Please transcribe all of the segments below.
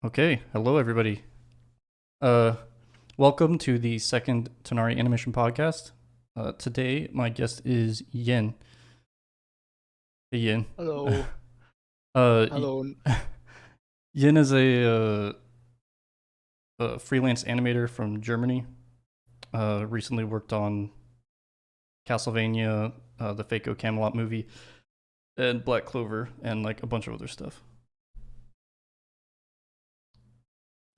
Okay, hello everybody. Uh, Welcome to the second Tonari Animation Podcast. Today my guest is Yin. Hey Yin. Hello, Uh, hello. Yin is a freelance animator from Germany. Recently worked on Castlevania, the Fako Camelot movie, and Black Clover, and like a bunch of other stuff.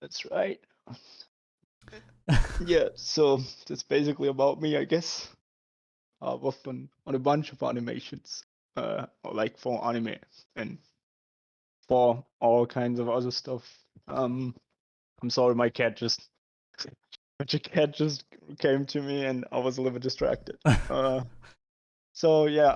That's right. Yeah, so that's basically about me, I guess. I've worked on a bunch of animations, like for anime and for all kinds of other stuff. I'm sorry, my cat just came to me, and I was a little bit distracted. So yeah,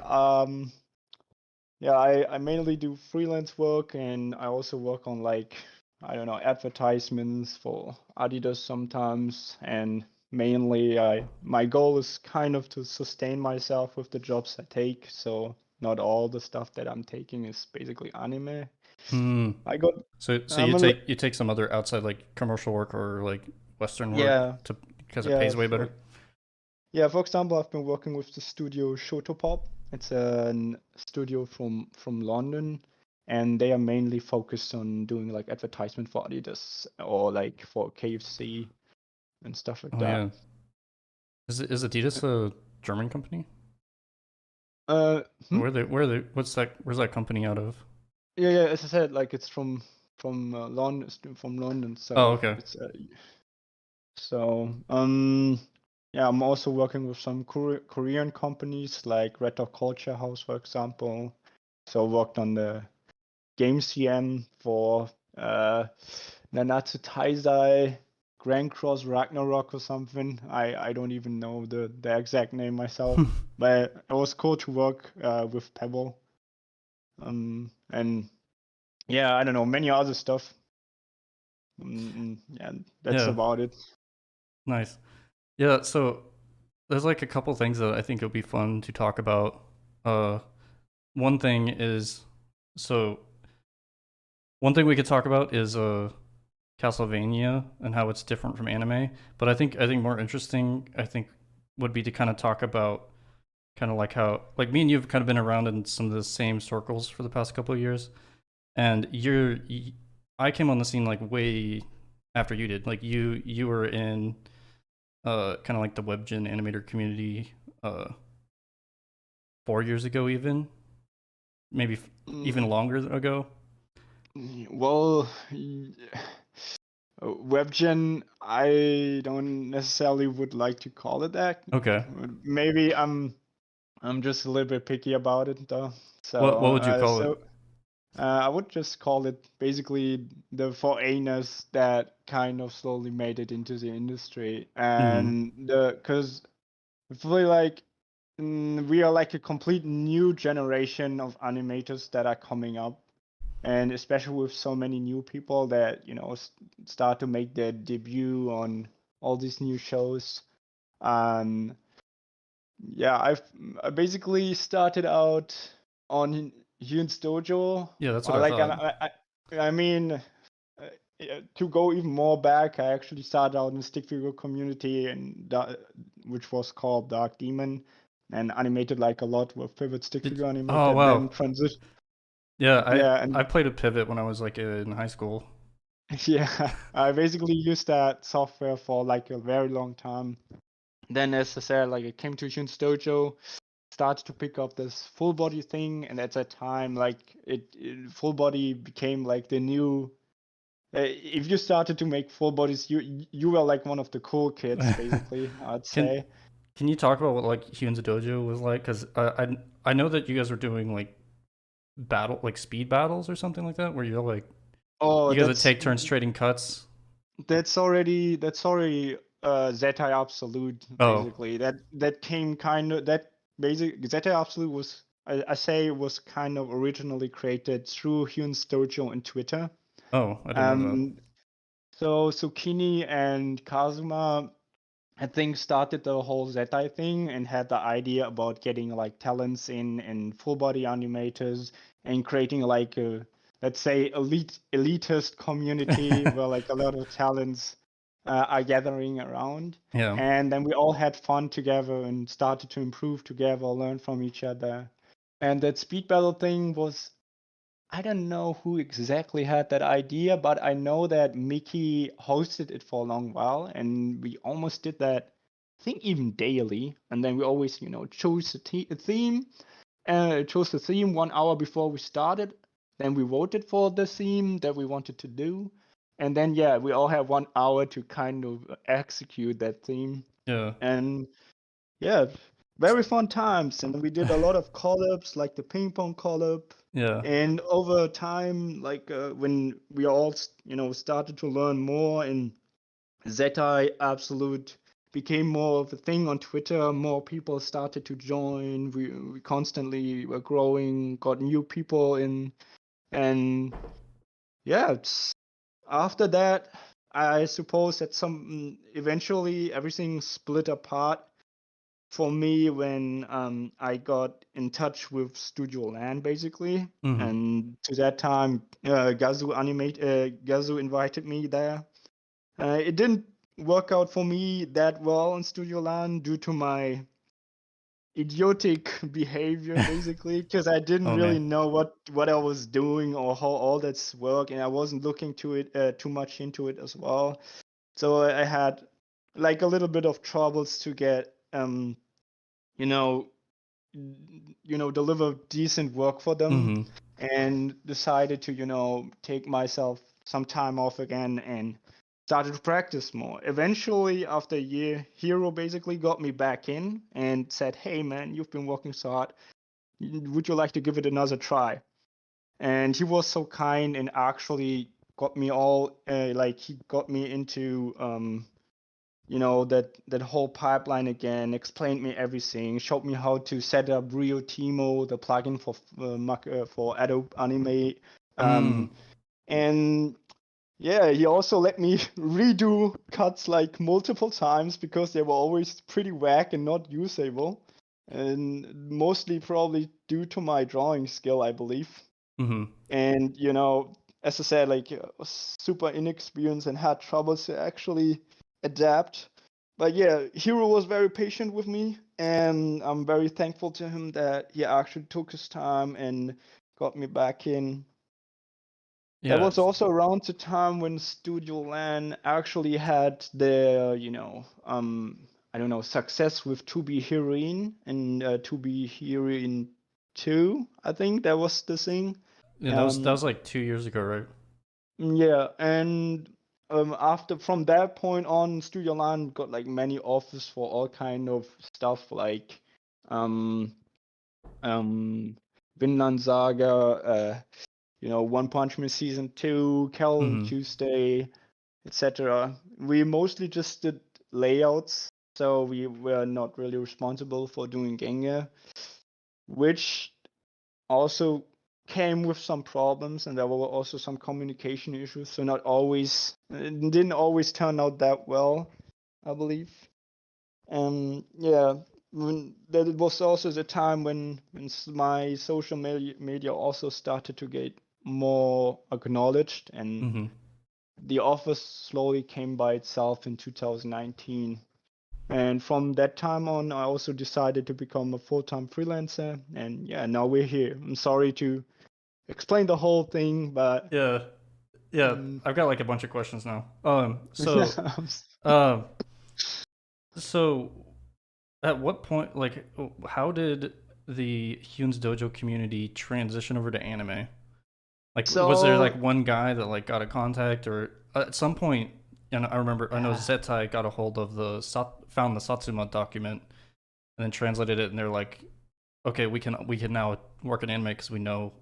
I mainly do freelance work, and I also work on like, I don't know, advertisements for Adidas sometimes, and mainly my goal is kind of to sustain myself with the jobs I take, so not all the stuff that I'm taking is basically anime. Hmm. I got So I'm you a take some other outside like commercial work or like Western work yeah, to because it yeah, pays way better. for example, I've been working with the studio Shotopop. It's a studio from London, and they are mainly focused on doing like advertisement for Adidas or like for KFC and stuff like Oh that. yeah. Is Adidas a German company? Uh, hmm? Where's that company out of? Yeah. As I said, like it's from London, from London. Oh, So okay. it's yeah. I'm also working with some Korean companies like Red Dot Culture House, for example. So I worked on the game CM for Nanatsu Taizai, Grand Cross Ragnarok or something. I don't even know the exact name myself, but it was cool to work with Pebble. And yeah, I don't know, many other stuff. Yeah, that's Yeah, about it. nice. Yeah, so there's like a couple things that I think it would be fun to talk about. Uh, one thing is so one thing we could talk about is Castlevania and how it's different from anime. But I think more interesting would be to kind of talk about kind of like how like me and you've kind of been around in some of the same circles for the past couple of years, and I came on the scene like way after you did. Like you were in kind of like the WebGen animator community 4 years ago, even maybe even Mm, longer ago. well, WebGen, I don't necessarily would like to call it that. Okay, Maybe I'm just a little bit picky about it though. what would you call it? I would just call it basically the foreigners that kind of slowly made it into the industry, Mm, and because I feel like we are like a complete new generation of animators that are coming up, and especially with so many new people that start to make their debut on all these new shows. And yeah, I basically started out on Hyun's Dojo. yeah, that's what Or I like thought. I mean, yeah, to go even more back, I actually started out in the stick figure community, which was called Dark Demon, and animated like a lot with Pivot stick Did figure Oh animated. Then wow, transition, yeah, yeah, I and played a pivot when I was like in high school. yeah, I basically used that software for like a very long time. Then, as I said, like I came to Hyun's Dojo, started to pick up this full body thing, and at that time, like full body became like the new. If you started to make full bodies, you were like one of the cool kids, basically. I'd can say. can you talk about what like Hyun's Dojo was like? Because I know that you guys were doing like like speed battles or something like that, where you're like Oh, you guys would take turns trading cuts. that's already Zeta Absolute, Oh, basically. That came kind of that basic Zeta Absolute was I say was kind of originally created through Hyun's Dojo and Twitter. oh, I didn't know that. Um, so Tsukini and Kazuma, I think, started the whole Zetai thing and had the idea about getting like talents in full body animators and creating like let's say, elitist community where like a lot of talents are gathering around. Yeah. And then we all had fun together and started to improve together, learn from each other. And that speed battle thing was, I don't know who exactly had that idea, but I know that Mickey hosted it for a long while, and we almost did that, I think, even daily. And then we always, chose a theme, chose the theme 1 hour before we started. Then we voted for the theme that we wanted to do. And then, yeah, we all have 1 hour to kind of execute that theme. Yeah. And yeah, very fun times. And we did a lot of collabs, like the ping pong collab. Yeah. And over time, like when we all, started to learn more, and Zeti Absolute became more of a thing on Twitter. More people started to join. We constantly were growing, got new people in, and yeah, after that, I suppose that eventually everything split apart for me when I got in touch with Studio Land, basically. Mhm. And to that time, Gazu invited me there. It didn't work out for me that well in Studio Land due to my idiotic behavior, basically, because I didn't Oh really man. know what I was doing or how all that's work, and I wasn't looking to it too much into it as well. So I had like a little bit of troubles to get you know deliver decent work for them, Mhm. and decided to take myself some time off again and started to practice more. Eventually, after a year, Hero basically got me back in and said, hey man, you've been working so hard, would you like to give it another try? And he was so kind and actually got me he got me into that whole pipeline again, explained me everything, showed me how to set up Rio Timo, the plugin for Adobe Animate, Mm. and yeah, he also let me redo cuts like multiple times because they were always pretty whack and not usable, and mostly probably due to my drawing skill, I believe. Mhm. And as I said, like was super inexperienced and had troubles to actually adapt. But yeah, Hero was very patient with me, and I'm very thankful to him that he actually took his time and got me back in. That Yeah. was also around the time when Studio Lan actually had their, I don't know, success with To Be Heroine and To Be Heroine 2. I think that was the thing. Yeah, that Um, was like 2 years ago, right? yeah, and after from that point on, Studio Line got like many offers for all kind of stuff like um um Vinland Saga, One Punch Man Season 2, Cal Mhm. Tuesday, etc. We mostly just did layouts, so we were not really responsible for doing Genge, which also came with some problems, and there were also some communication issues. So not always, it didn't always turn out that well, I believe. And yeah, that it was also the time when my social media also started to get more acknowledged, and Mhm. the office slowly came by itself in 2019. And from that time on, I also decided to become a full-time freelancer. And yeah, now we're here. I'm sorry to explain the whole thing, but Yeah. Yeah, um, I've got like a bunch of questions now. So yeah, um so at what point, like, how did the Hyun's Dojo community transition over to anime? Like, was there like so one guy that like got a contact, or at some point? And I remember, I know uh, Zetai got a hold of found the Satsuma document and then translated it, and they're like, okay, we can now work in anime because we know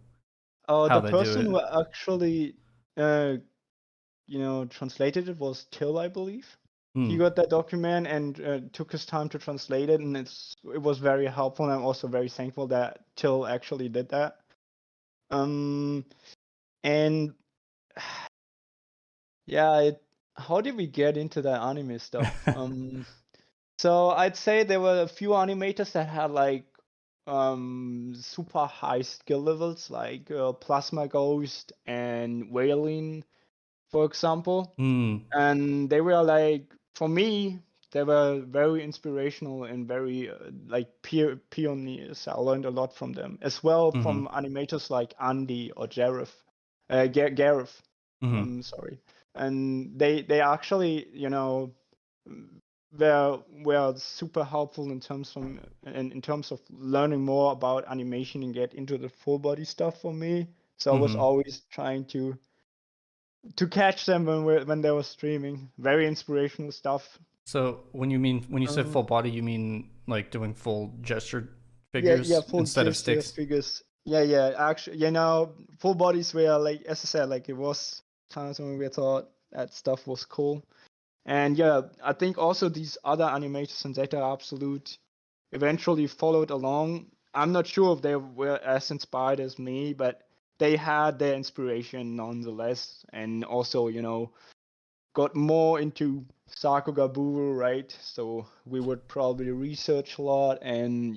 how the they do person it. who actually uh, translated it was Till, I believe. He Hmm. got that document and took his time to translate it, and it was very helpful. And I'm also very thankful that Till actually did that. Um, and yeah, how did we get into that anime stuff? So I'd say there were a few animators that had like super high skill levels like Plasma Ghost and Wailing, for example. And they were like, for me, they were very inspirational and very like pioneers. I learned a lot from them, as well from animators like Andy or Gareth. Sorry, and they actually, were super helpful in terms of learning more about animation and get into the full body stuff for me. So I was always trying to catch them when they were streaming. Very inspirational stuff. So when you said full body, you mean like doing full gesture Yeah, figures full instead of gesture sticks? figures. Yeah. Actually, full bodies were like, as I said, like it was times when we thought that stuff was cool. And yeah, I think also these other animators in Zeta Absolute eventually followed along. I'm not sure if they were as inspired as me, but they had their inspiration nonetheless. And also, got more into Sakugaburu, right? So we would probably research a lot and,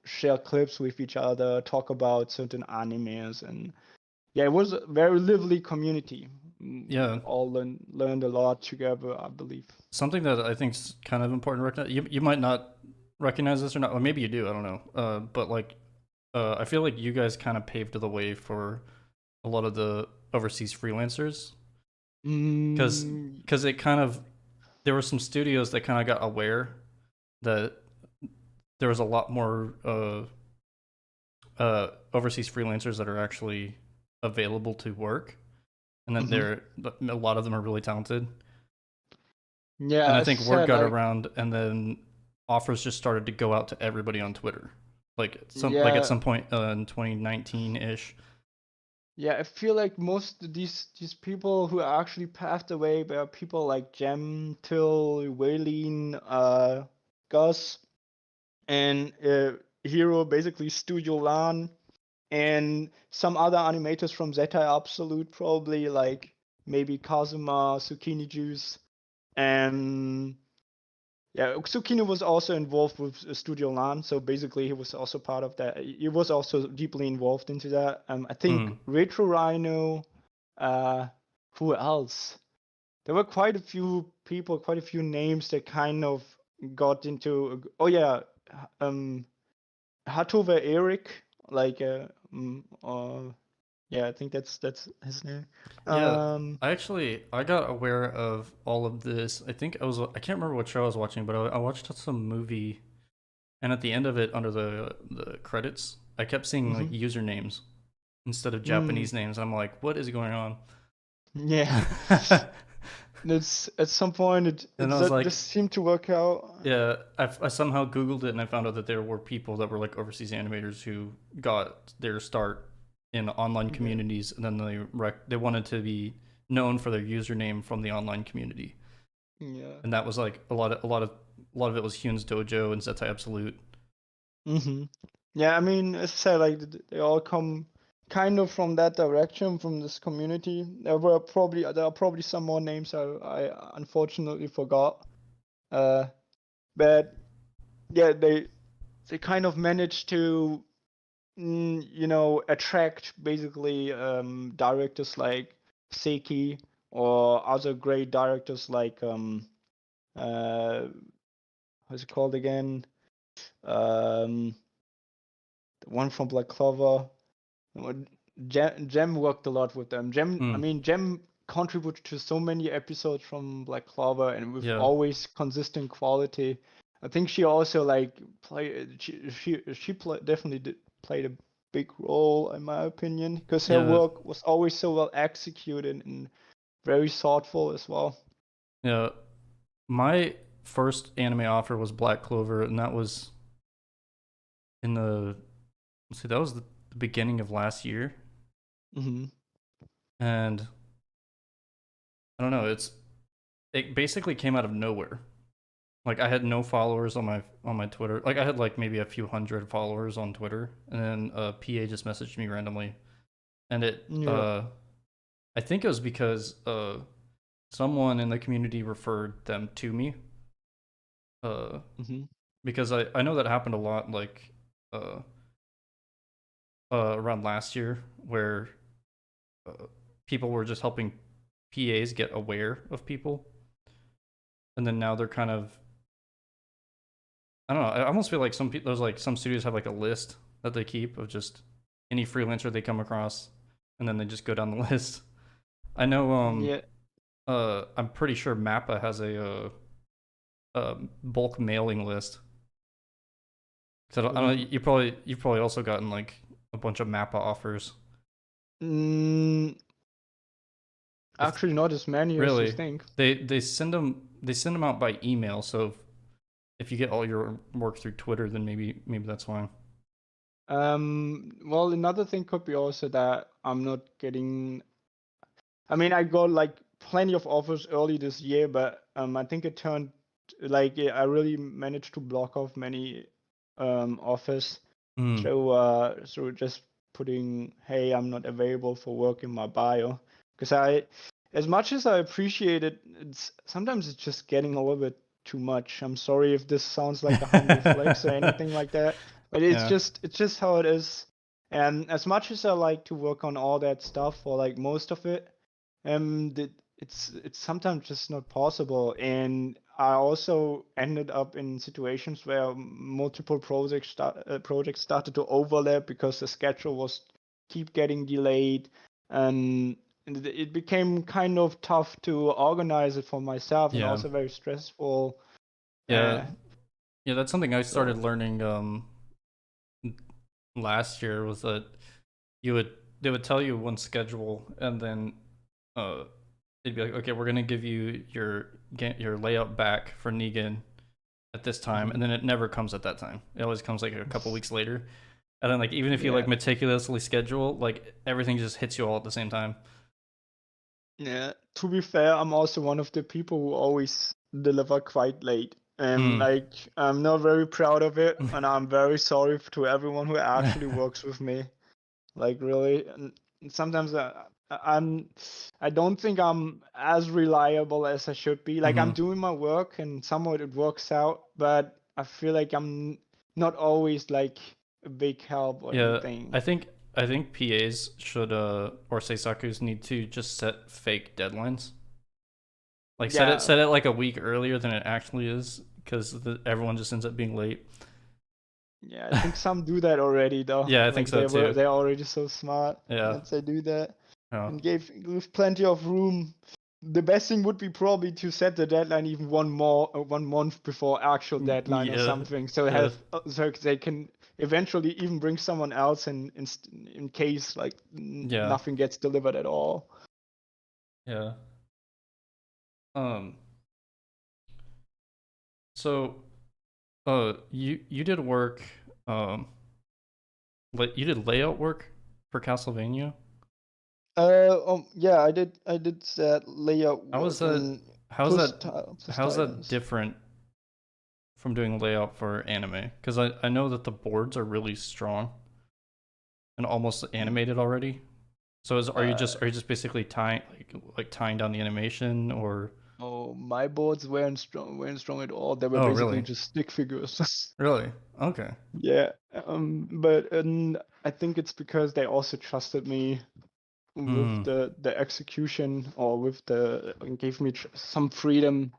share clips with each other, talk about certain animes. And yeah, it was a very lively community. Yeah. All learned a lot together, I believe. Something that I think is kind of important to recognize. You might not recognize this or not, or maybe you do. I don't know. But like, I feel like you guys kind of paved the way for a lot of the overseas freelancers because Mm, it kind of there were some studios that kind of got aware that there was a lot more overseas freelancers that are actually available to work, and then a lot of them are really talented. And yeah, I as I think word said, got like, around, and then offers just started to go out to everybody on Twitter, at yeah, some point in 2019 ish. yeah, I feel like most of these people who actually passed away were people like Jem, Till, Waylene, Gus, and Hero, basically Studio Lan, and some other animators from Zeta Absolute, probably like maybe Kazuma, Zucchini Juice, and yeah, Zucchini was also involved with Studio Lan, so basically he was also part of that. He was also deeply involved into that. I think Retro Rhino, uh, who else? There were quite a few people, quite a few names that kind of got into. Oh yeah, Hatove Eric, like yeah, I think that's his name. Yeah, I got aware of all of this. I can't remember what show I was watching, but I watched some movie, and at the end of it, under the credits, I kept seeing like Mhm. usernames instead of Mm, Japanese names. I'm like, what is going on? yeah. It's at some point And I was that like, just seemed to work out. yeah, I somehow Googled it and I found out that there were people that were like overseas animators who got their start in online Yeah. communities, and then they wanted to be known for their username from the online community, Yeah. and that was like a lot of it was Hyun's Dojo and Zetai Absolute. Mhm. Yeah, I mean, as I said, like they all come kind of from that direction, from this community. There are probably some more names I unfortunately forgot. Uh, but yeah, they kind of managed to attract basically directors like Seiki or other great directors like uh what's it called again? Um, the one from Black Clover. Jem worked a lot with them. I Mm, mean, Jem contributed to so many episodes from Black Clover and with yeah, always consistent quality. I think she also like definitely played a big role in my opinion because her yeah, work was always so well executed and very thoughtful as well. yeah. My first anime offer was Black Clover, and that was in the let's see, that was the beginning of last year, Hmm. and I don't know, it basically came out of nowhere. Like I had no followers on my Twitter. Like I had like maybe a few hundred followers on Twitter, and then PA just messaged me randomly, and Yeah. I think it was because someone in the community referred them to me. Uh, Hmm. because I know that happened a lot. Like around last year where people were just helping PAs get aware of people, and then now they're kind of, I don't know. I almost feel like some people, there's like some studios have like a list that they keep of just any freelancer they come across, and then they just go down the list. I know. Yeah. I'm pretty sure Mappa has a bulk mailing list. So I don't know. You've probably also gotten like a bunch of Mappa offers. Mm, If actually, not as many as you really, think. they send them out by email. So if you get all your work through Twitter, then maybe that's why. Well, another thing could be also that I'm not getting. I mean, I got like plenty of offers early this year, but I think it turned like I really managed to block off many offers. Mm, So just putting, hey, I'm not available for work in my bio, because as much as I appreciate it, sometimes it's just getting a little bit too much. I'm sorry if this sounds like a humble flex or anything like that, but yeah, it's just how it is. And as much as I like to work on all that stuff, or like most of it, it's sometimes just not possible. And I also ended up in situations where multiple projects started to overlap because the schedule was keep getting delayed, and it became kind of tough to organize it for myself, and yeah, also very stressful. yeah, Uh, yeah. That's something I started so learning last year was that you would they would tell you one schedule, and then uh they'd be like, okay, we're gonna give you your layout back for Negan at this time, and mhm. then it never comes at that time. It always comes like a couple weeks later, and then like even if you like Yeah. meticulously schedule, like everything just hits you all at the same time. Yeah, to be fair, I'm also one of the people who always deliver quite late. And Mm. like, I'm not very proud of it, and I'm very sorry to everyone who actually works with me. Like, really, and sometimes I'm, I don't think I'm as reliable as I should be. Like, I'm Hmm. doing my work, and somewhat it works out, but I feel like I'm not always like a big help or Yeah, anything. I think PAs should or Seisakus need to just set fake deadlines. Like Yeah, set it like a week earlier than it actually is, because everyone just ends up being late. yeah, I think some do that already though. Yeah, I think Like so too. they're already so smart Yeah. that they do that Oh. and give plenty of room. The best thing would be probably to set the deadline even 1 month before actual deadline or Yeah. something, so Yeah. so they can eventually even bring someone else in case like Yeah. nothing gets delivered at all. Yeah. Um. So, you did work. Um. You did layout work for Castlevania. Yeah, I did that layout How was work that? and How's plus that? plus How's that titles. different from doing layout for anime? Because I know that the boards are really strong and almost animated already. So Uh, are you just basically tying tying down the animation or? Oh, my boards weren't strong at all. They were Oh, basically really? just stick figures. Really? Okay. Yeah, but I think it's because they also trusted me with Hmm. the execution, or with the and gave me some freedom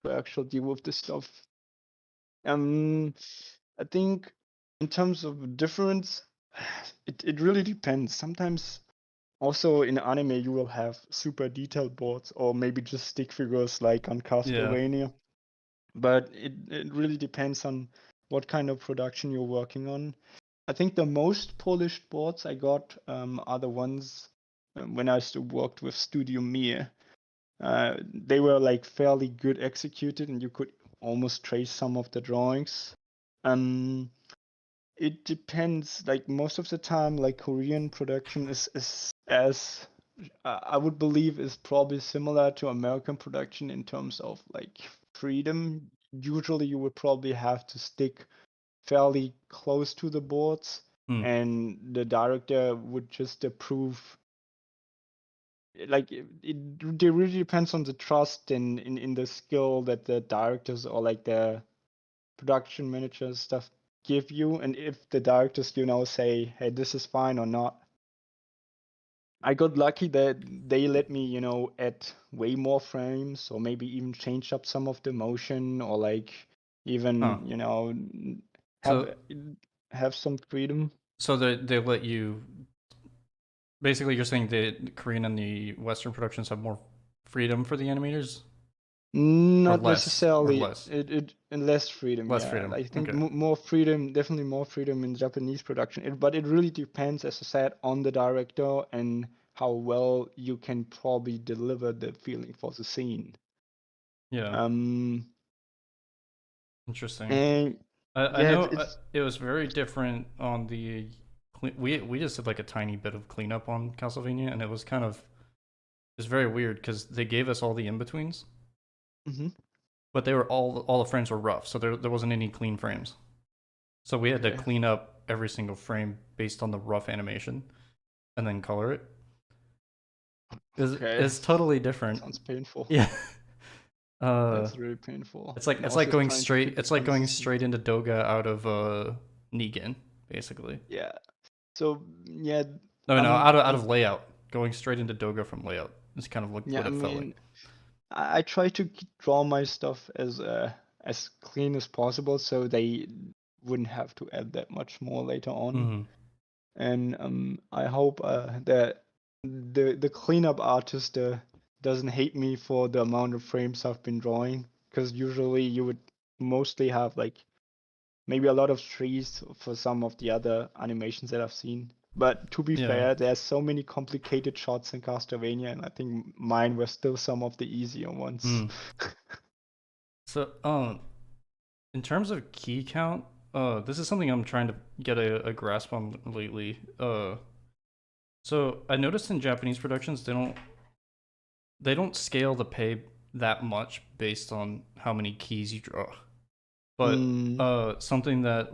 to actually deal with this stuff. Um, I think in terms of difference, it really depends. Sometimes also in anime you will have super detailed boards, or maybe just stick figures like on Yeah. Castlevania. But it really depends on what kind of production you're working on. I think the most polished boards I got are the ones when I still worked with Studio Mir. They were like fairly good executed, and you could almost trace some of the drawings. Um, it depends. Like most of the time, like Korean production is as I would believe is probably similar to American production in terms of like freedom. Usually, you would probably have to stick fairly close to the boards, Hmm. and the director would just approve. Like it really depends on the trust in the skill that the directors or like the production managers stuff give you, and if the directors, say, hey, this is fine or not. I got lucky that they let me, add way more frames, or maybe even change up some of the motion, or like even, have So have some freedom. so they let you. Basically, you're saying the Korean and the Western productions have more freedom for the animators, or Not less, or necessarily. less, It and less freedom. less Yeah, freedom. I think Okay. more freedom, definitely more freedom in Japanese production. But it really depends, as I said, on the director and how well you can probably deliver the feeling for the scene. Yeah. Um, Interesting. and I yeah, know it's it was very different on the. We just did like a tiny bit of cleanup on Castlevania, and it was very weird because they gave us all the in betweens, mhm, but they were all the frames were rough, so there wasn't any clean frames. So we had to okay, clean up every single frame based on the rough animation, and then color it. okay. It's totally different. Sounds painful. Yeah. Uh, That's really painful. it's like And it's like also going trying to straight. keep the It's like going consistency. straight into Doga out of Negan, basically. Yeah. So yeah, No, no, out I'm of layout, going straight into Doga from layout. It's kind of yeah. what I it felt like. mean, I try to draw my stuff as clean as possible, so they wouldn't have to add that much more later on. Mm-hmm. And I hope that the cleanup artist doesn't hate me for the amount of frames I've been drawing, because usually you would mostly have like maybe a lot of trees for some of the other animations that I've seen. But to be Yeah. fair, there's so many complicated shots in Castlevania, and I think mine were still some of the easier ones. Mm. So, in terms of key count, this is something I'm trying to get a grasp on lately. So I noticed in Japanese productions they don't scale the pay that much based on how many keys you draw. But Mm, something that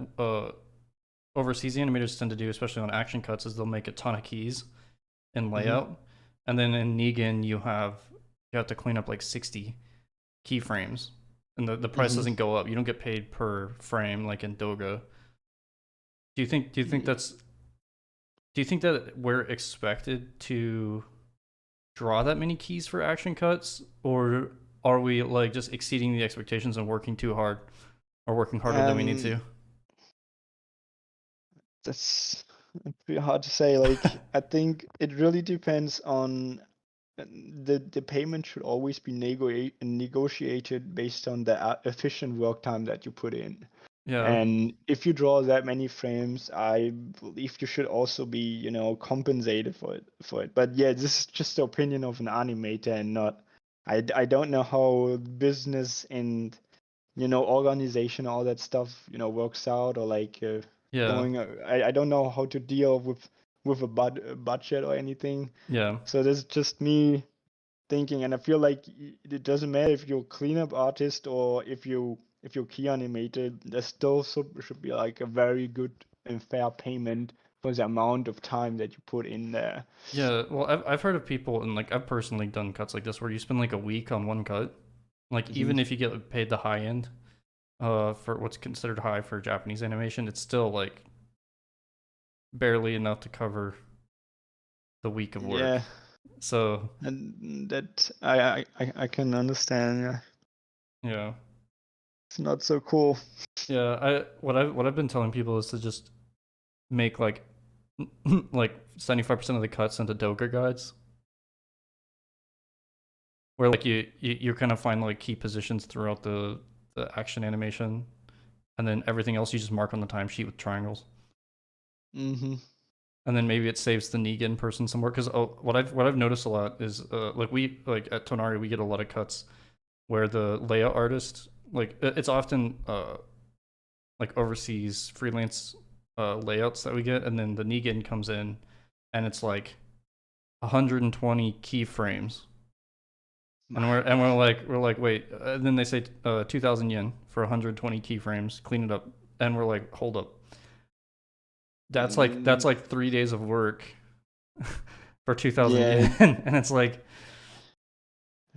overseas animators tend to do, especially on action cuts, is they'll make a ton of keys in hmm layout, and then in Negan you have to clean up like 60 keyframes, and the price hmm doesn't go up. You don't get paid per frame like in Doga. Do you think that we're expected to draw that many keys for action cuts, or are we like just exceeding the expectations and working too hard, or working harder than we need Um, to? that's pretty hard to say. Like, I think it really depends on the payment should always be negotiated based on the efficient work time that you put in. Yeah, And if you draw that many frames, I believe you should also be, compensated for it. But yeah, this is just the opinion of an animator and not. I don't know how business and organization, all that stuff, works out, or like yeah, going. I don't know how to deal with a budget or anything. yeah, So this is just me thinking, and I feel like it doesn't matter if you're a cleanup artist or if you're key animated, there still should be like a very good and fair payment for the amount of time that you put in there. yeah. Well, I've heard of people, and like I've personally done cuts like this where you spend like a week on one cut. Like hmm even if you get paid the high end, for what's considered high for Japanese animation, it's still like barely enough to cover the week of work. Yeah, So and that I can understand. Yeah, yeah, it's not so cool. yeah. What I've been telling people is to just make like 75% of the cuts into Doga guides, where like you kind of find like key positions throughout the action animation, and then everything else you just mark on the timesheet with triangles. hmm And then maybe it saves the Negan person somewhere. Because what I've noticed a lot is like at Tonari we get a lot of cuts where the layout artist, like it's often like overseas freelance layouts that we get, and then the Negan comes in and it's like 120 keyframes, and we're like wait, and then they say 2,000 yen for 120 keyframes, clean it up, and we're like hold up, that's Mm, like 3 days of work for 2,000 yeah, yen, and it's like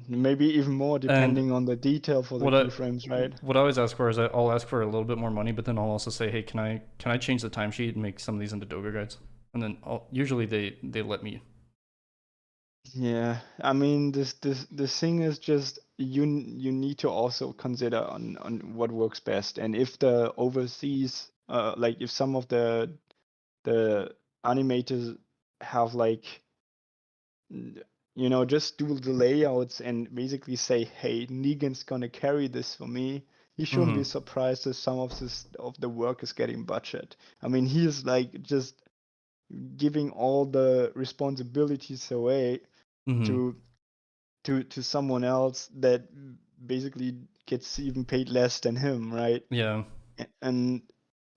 maybe even more And depending on the detail for the what I keyframes, right? what I always ask for is I'll ask for a little bit more money, but then I'll also say, hey, can I change the timesheet and make some of these into Doga guides? And then usually they let me. Yeah, I mean, this thing is just you need to also consider on what works best, and if the overseas, like if some of the animators have like, just do the layouts and basically say, hey, Negan's gonna carry this for me. You shouldn't be surprised if some of the work is getting budget. I mean, he's like just giving all the responsibilities away to to someone else that basically gets even paid less than him, right? Yeah. And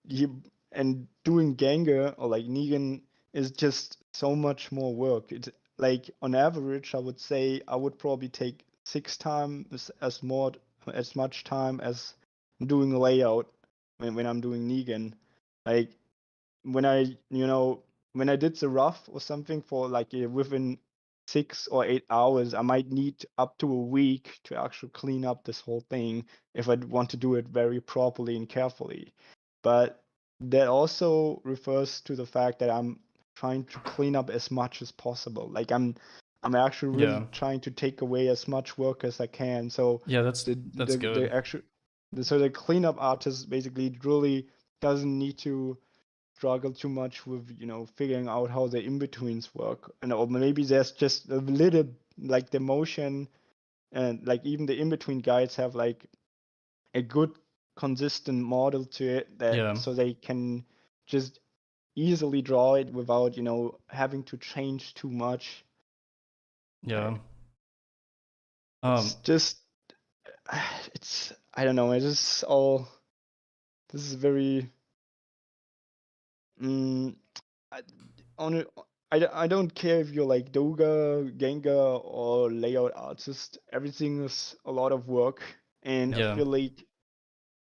he and doing Ganga or like Negan is just so much more work. It's like on average, I would say I would probably take 6 times as much time as doing a layout when I'm doing Negan. Like when when I did the rough or something for like within 6 or 8 hours, I might need up to a week to actually clean up this whole thing if I want to do it very properly and carefully. But that also refers to the fact that I'm trying to clean up as much as possible. Like I'm actually really trying to take away as much work as I can. So yeah, that's good. the actual so the cleanup artist basically really doesn't need to struggle too much with figuring out how the in-betweens work, and or maybe there's just a little like the motion, and like even the in-between guides have like a good consistent model to it that so they can just easily draw it without having to change too much. Yeah. It's just it's I don't know, it's just all this is very I, on it, I don't care if you're like Doga, Genga, or layout artist. Everything is a lot of work, and I feel like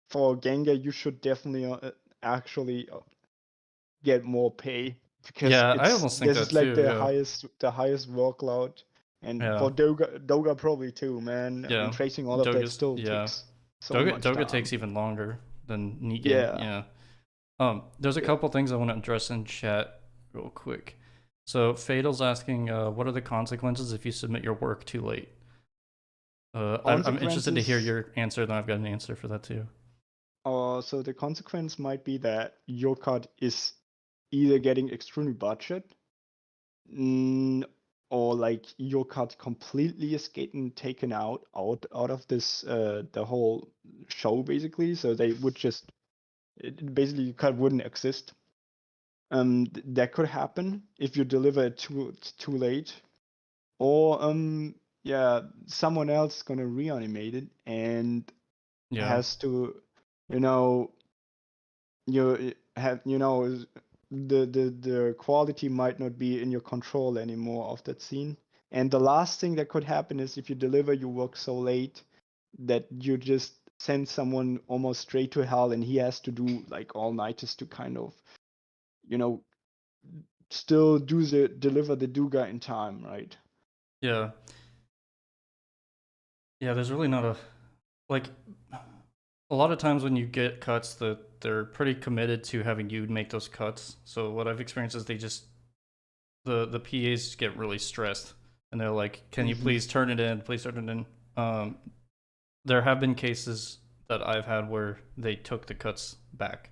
for Genga you should definitely actually get more pay because I almost think this that is like too. the highest workload, and for Doga probably too, man. I mean, tracing all of that still takes so much Doga time. takes even longer than Negan. Yeah. There's a couple things I want to address in chat real quick. So Fatal's asking, what are the consequences if you submit your work too late? I'm interested to hear your answer. Then I've got an answer for that too. So the consequence might be that your cut is either getting extremely budget, or like your cut completely is getting taken out of this the whole show basically. So they would just basically your cut wouldn't exist. That could happen if you deliver it too late, or yeah, someone else is gonna reanimate it and has to, you know, you have the quality might not be in your control anymore of that scene. And the last thing that could happen is if you deliver your work so late that you just send someone almost straight to hell, and he has to do like all nighters to kind of you know still deliver the Duga in time, right? Yeah. Yeah, there's really not a like a lot of times when you get cuts that they're pretty committed to having you make those cuts. So what I've experienced is they just the PAs get really stressed and they're like, "Can you please turn it in? Please turn it in." There have been cases that I've had where they took the cuts back,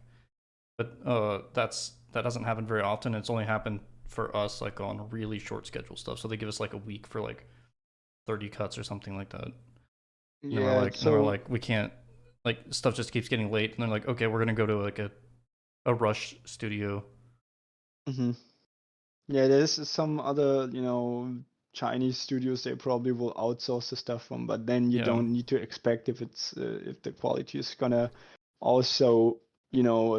but that doesn't happen very often. It's only happened for us like on really short schedule stuff. So they give us like a week for like 30 cuts or something like that. Yeah, and we're like, we can't, like, stuff just keeps getting late, and they're like, okay, we're gonna go to like a rush studio. Yeah, there's some other Chinese studios they probably will outsource the stuff from, but then you don't need to expect if if the quality is gonna also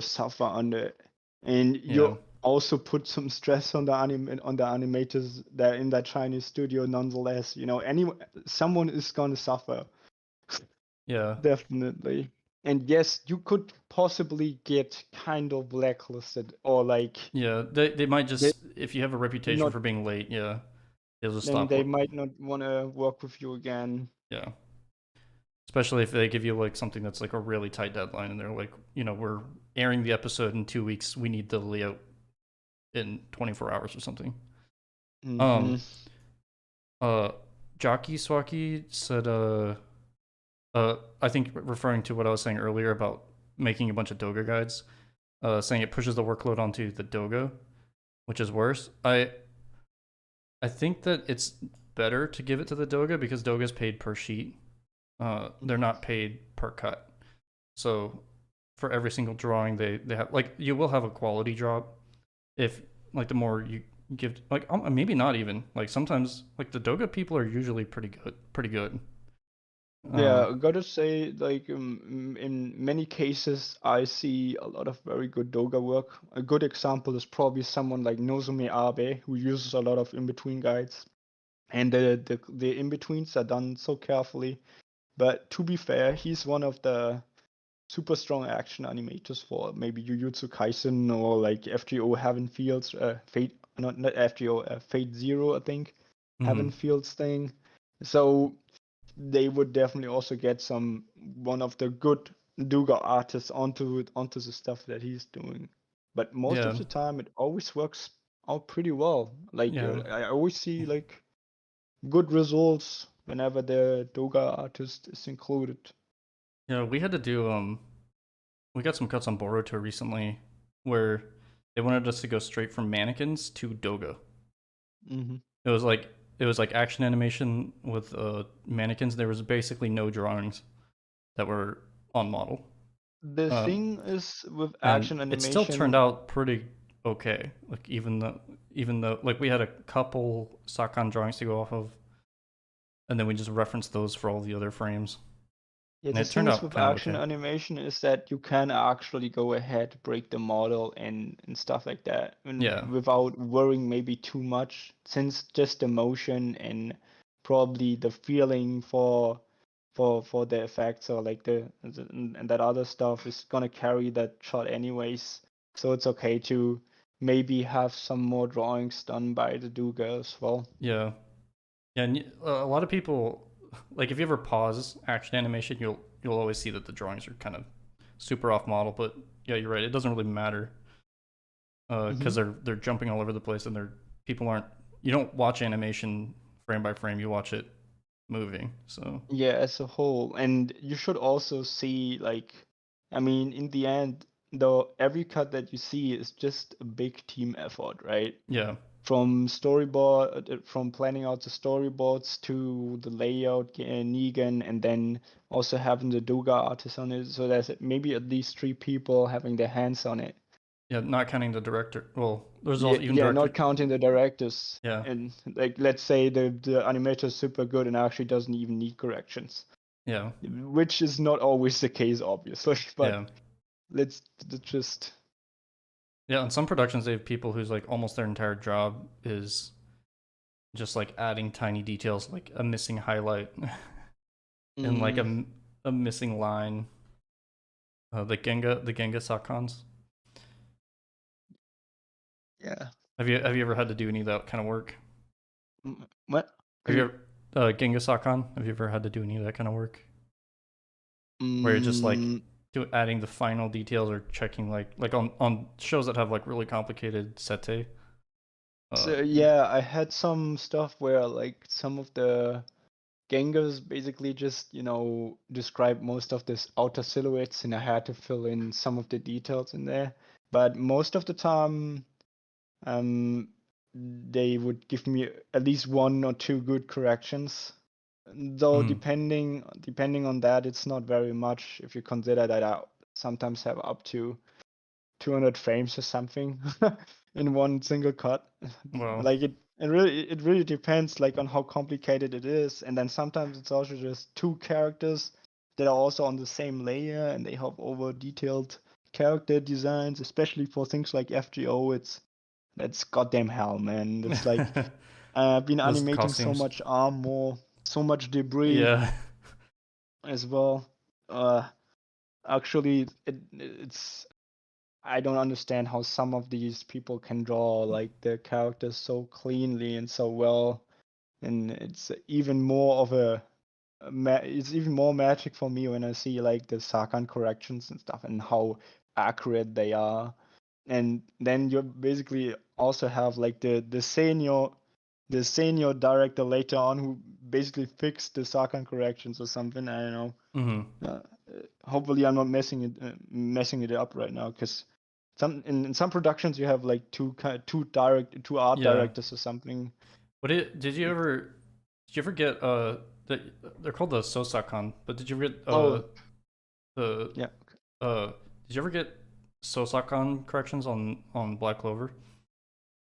suffer under it. And you also put some stress on the animators that in that Chinese studio nonetheless. Someone is gonna suffer. Yeah. Definitely. And yes, you could possibly get kind of blacklisted or like Yeah, they might just, if you have a reputation not for being late, yeah. they'll just then stop. they might not want to work with you again. Yeah. Especially if they give you like something that's like a really tight deadline and they're like, we're airing the episode in 2 weeks. We need the layout in 24 hours or something. Mm-hmm. Um, Jockey Swaki said, I think referring to what I was saying earlier about making a bunch of Doga guides, saying it pushes the workload onto the Doga, which is worse. I think that it's better to give it to the Doga because Doga's paid per sheet. They're not paid per cut. So for every single drawing, they have like you will have a quality drop if like the more you give like maybe not even like sometimes like the Doga people are usually pretty good. Yeah, gotta say, like in many cases, I see a lot of very good Doga work. A good example is probably someone like Nozomi Abe, who uses a lot of in-between guides, and the in-betweens are done so carefully. But to be fair, he's one of the super strong action animators for maybe Jujutsu Kaisen or like FGO Heaven Fields, Fate, not FGO, Fate Zero, I think, Heaven Fields thing. So they would definitely also get one of the good Duga artists onto the stuff that he's doing. But most of Yeah, the time, it always works out pretty well. Like yeah, I always see like good results whenever the Doga artist is included. yeah. We had to do we got some cuts on Boruto recently where they wanted us to go straight from mannequins to Doga. Mm-hmm. It was like action animation with mannequins. There was basically no drawings that were on model. The Um, thing is with and action it still turned animation, out pretty okay. Like even though like we had a couple Sakan drawings to go off of, and then we just referenced those for all the other frames, yeah, and the it thing turned is out with kind of action okay. animation is that you can actually go ahead, break the model and stuff like that, and Yeah, without worrying maybe too much, since just the motion and probably the feeling for the effects or like and that other stuff is gonna carry that shot anyways. So it's okay to maybe have some more drawings done by the Duga as well. yeah, yeah. And a lot of people like if you ever pause action animation, you'll always see that the drawings are kind of super off model. But yeah, you're right. It doesn't really matter because they're jumping all over the place and they're people aren't. You don't watch animation frame by frame. You watch it moving. So Yeah, as a whole. And you should also see, like, I mean, in the end, though, every cut that you see is just a big team effort, right? yeah, From planning out the storyboards to the layout, Negan, and then also having the Duga artist on it. So there's maybe at least three people having their hands on it. yeah. Not counting the director. Well, there's Yeah, also even yeah, director. not counting the directors. Yeah, And like, let's say the animator is super good and actually doesn't even need corrections, yeah, which is not always the case, obviously. But yeah, let's just yeah. On some productions, they have people whose like almost their entire job is just like adding tiny details, like a missing highlight and like mm, a missing line. The Genga Sakans. yeah. Have you ever had to do any of that kind of work? What? Have you ever Genga Sakan? Have you ever had to do any of that kind of work where you're just like Mm, adding the final details or checking like on shows that have like really complicated sete? so You, yeah, I had some stuff where like some of the Gengars basically just, describe most of this outer silhouettes and I had to fill in some of the details in there. But most of the time, um, they would give me at least one or two good corrections. Though mm, depending on that, it's not very much if you consider that I sometimes have up to 200 frames or something in one single cut. well, Like it really depends like on how complicated it is, and then sometimes it's also just two characters that are also on the same layer and they have over detailed character designs, especially for things like FGO. That's goddamn hell, man. It's like I've been those animating so costumes. much armor, so much debris Yeah, as well. Uh, Actually, it's I don't understand how some of these people can draw like the characters so cleanly and so well. and it's even more of it's even more magic for me when I see like the Sarkhan corrections and stuff and how accurate they are. And then you basically also have like the senior director later on who basically fixed the Sarkhan corrections or something. I don't know. Mm-hmm. Hopefully, I'm not messing it up right now, because in some productions you have like two art Yeah. directors or something. Did you ever get they're called the Sosakan, but did you ever get Oh, the yeah. did you ever get Sosakan corrections on Black Clover?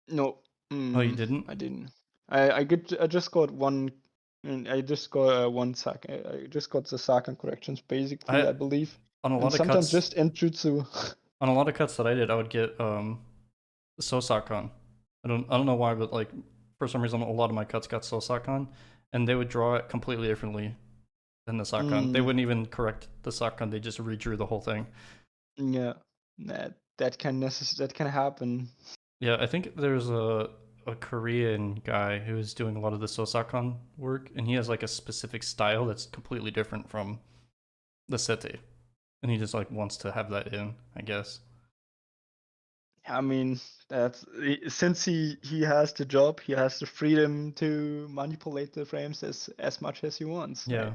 No, Oh, you didn't? I didn't. I just got one. I just got one sack. I just got the Sarkhan corrections basically, I I believe, on a and lot of sometimes cuts just Enjutsu. on a lot of cuts that I did, I would get Sosakan. I don't know why, but like for some reason a lot of my cuts got Sosakan, and they would draw it completely differently than the Sakan. They wouldn't even correct the Sakan, they just redrew the whole thing. Yeah, that can happen. Yeah, I think there's a Korean guy who's doing a lot of the Sosakan work, and he has like a specific style that's completely different from the Sete. And he just like wants to have that in, I guess. I mean, that's since he has the job, he has the freedom to manipulate the frames as much as he wants. Yeah.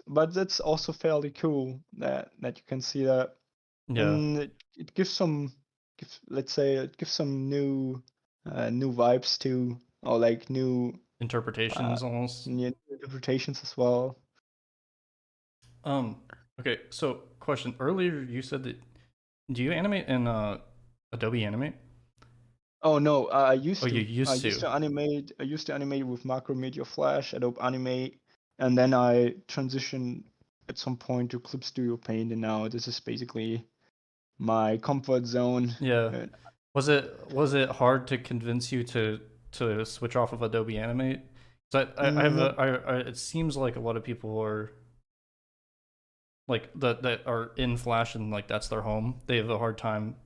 But that's also fairly cool that you can see that, Yeah. and it gives let's say it gives some new vibes too, or like new Interpretations almost. new interpretations as well. Um okay, so question. Earlier you said that do you animate in Adobe Animate? Oh no, Oh, you used to. I used to animate with Macromedia Flash, Adobe Animate, and then I transitioned at some point to Clip Studio Paint, and now this is basically my comfort zone. Yeah. Was it hard to convince you to switch off of Adobe Animate? So I have No, it seems like a lot of people are like that are in Flash and like that's their home. They have a hard time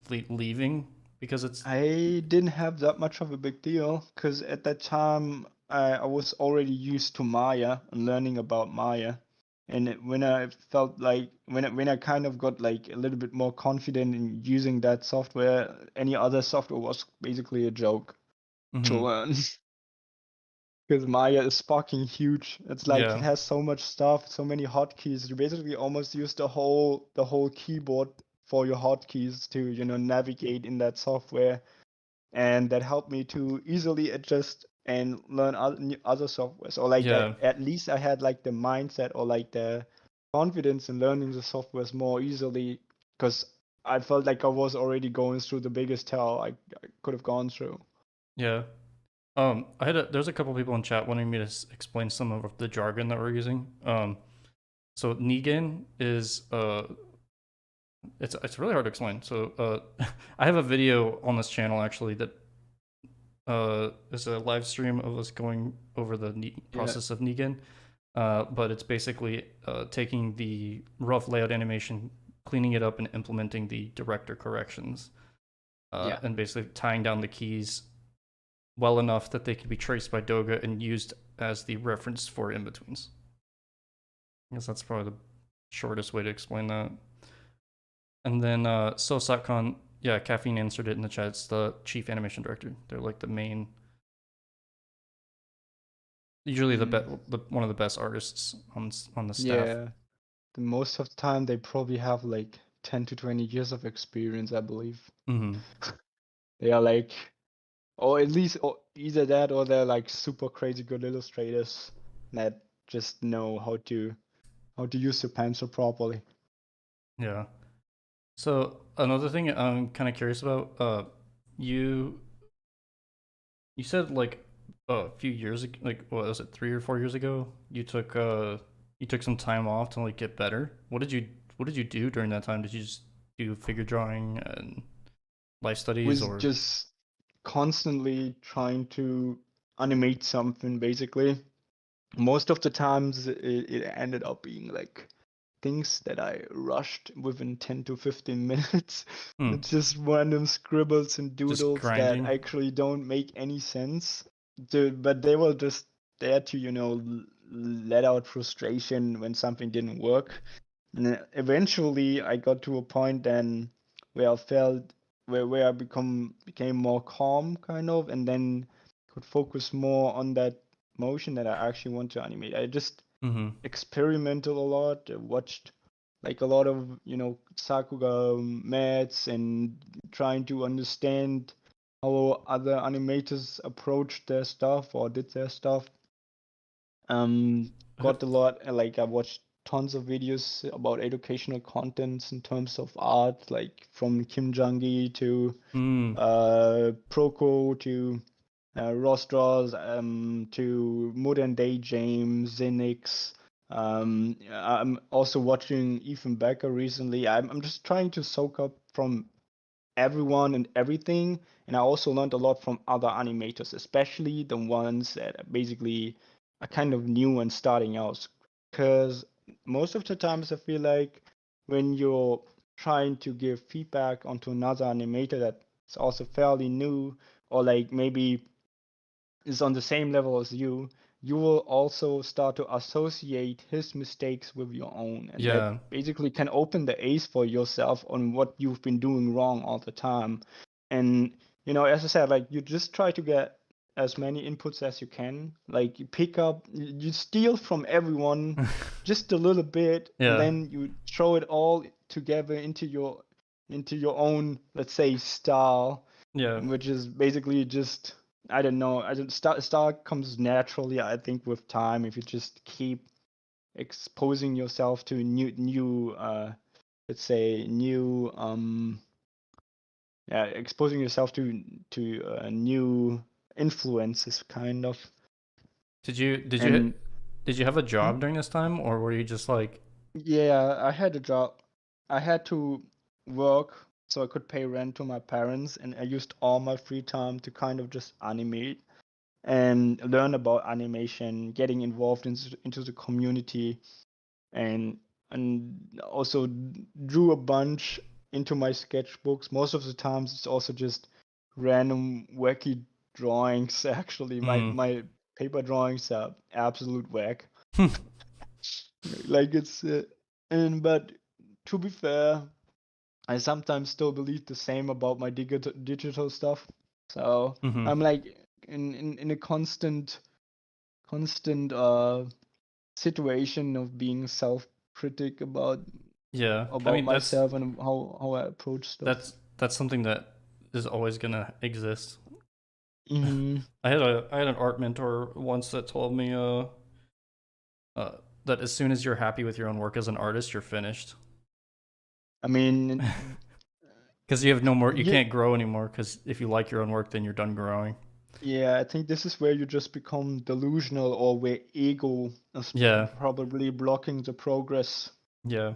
leaving because it's I didn't have that much of a big deal, because at that time I was already used to Maya and learning about Maya. And when I felt like when I kind of got like a little bit more confident in using that software, any other software was basically a joke to mm-hmm. learn. Because Maya is fucking huge. It's like it Yeah. has so much stuff, so many hotkeys. You basically almost use the whole keyboard for your hotkeys to, navigate in that software. And that helped me to easily adjust and learn other softwares. Or like Yeah. at least I had like the mindset or like the confidence in learning the softwares more easily, because I felt like I was already going through the biggest hell I could have gone through. Yeah. There's a couple people in chat wanting me to explain some of the jargon that we're using. So Negan is it's really hard to explain. So I have a video on this channel actually that is a live stream of us going over the process of Negan. But it's basically taking the rough layout animation, cleaning it up, and implementing the director corrections, and basically tying down the keys well enough that they can be traced by Doga and used as the reference for in-betweens. I guess that's probably the shortest way to explain that. And then Sosatcon, yeah, Caffeine answered it in the chat. It's the chief animation director. They're like the main, usually one of the best artists on the staff. Yeah, the most of the time they probably have like 10 to 20 years of experience, I believe. Mm-hmm. They are like, or at least either that or they're like super crazy good illustrators that just know how to use the pencil properly. Yeah. So another thing I'm kind of curious about, you said like a few years ago, like what was it, 3 or 4 years ago? You took some time off to like get better. What did you do during that time? Did you just do figure drawing and life studies, Was or just constantly trying to animate something, basically. Most of the times it ended up being like things that I rushed within 10 to 15 minutes. hmm, It's just random scribbles and just doodles that grinding? actually don't make any sense. but they were just there to, let out frustration when something didn't work. And then eventually I got to a point then where I felt where I became more calm kind of, and then could focus more on that motion that I actually want to animate. I just Mm-hmm. experimented a lot, watched like a lot of, Sakuga mats and trying to understand how other animators approached their stuff or did their stuff. Got a lot, like I watched tons of videos about educational contents in terms of art, like from Kim Jung-gi to Mm. Proco to Rostros, to Modern Day James, Zenix. I'm also watching Ethan Becker recently. I'm just trying to soak up from everyone and everything, and I also learned a lot from other animators, especially the ones that basically are kind of new and starting out. Because most of the times I feel like when you're trying to give feedback onto another animator that's also fairly new, or like maybe is on the same level as you will also start to associate his mistakes with your own. And that Yeah. basically can open the ace for yourself on what you've been doing wrong all the time. And, as I said, like you just try to get as many inputs as you can. Like you pick up, you steal from everyone just a little bit, and Yeah. then you throw it all together into your own, let's say, style, Yeah. which is basically just, I don't know. I don't Star comes naturally, I think, with time. If you just keep exposing yourself to new let's say new yeah, exposing yourself to new influences, kind of. Did you And did you have a hmm? job during this time, or were you just like? Yeah, I had a job. I had to work so I could pay rent to my parents, and I used all my free time to kind of just animate and learn about animation, getting involved into the community, and also drew a bunch into my sketchbooks. Most of the times, it's also just random wacky drawings. Actually, my Mm. my paper drawings are absolute whack. Like it's and but to be fair, I sometimes still believe the same about my digital stuff. So Mm-hmm. I'm like in a constant situation of being self-critic about Yeah. I about mean, myself and how I approach stuff. that's something that is always gonna exist. Hmm. I had an art mentor once that told me uh that as soon as you're happy with your own work as an artist, you're finished. I mean, Because you have no more, you you, can't grow anymore. Because if you like your own work, then you're done growing. yeah, I think this is where you just become delusional, or where ego is Yeah, probably blocking the progress. yeah,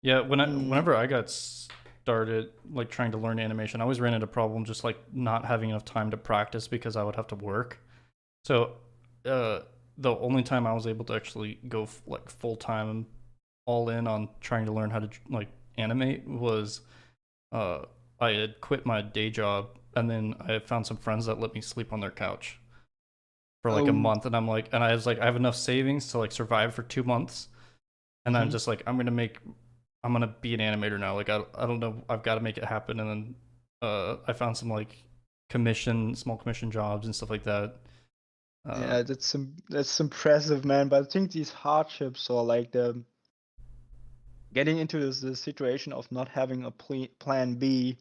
yeah. Mm, Whenever I got started, like trying to learn animation, I always ran into a problem just like not having enough time to practice because I would have to work. So, the only time I was able to actually go like full time, all in on trying to learn how to like animate was uh, I had quit my day job and then I found some friends that let me sleep on their couch for like a oh, month, and I was like, I have enough savings to like survive for 2 months, and I'm mhm. just like, I'm gonna be an animator now. Like I don't know, I've got to make it happen, and then I found some like small commission jobs and stuff like that. Uh, Yeah, that's impressive, man. But I think these hardships, or like the getting into the situation of not having a plan B,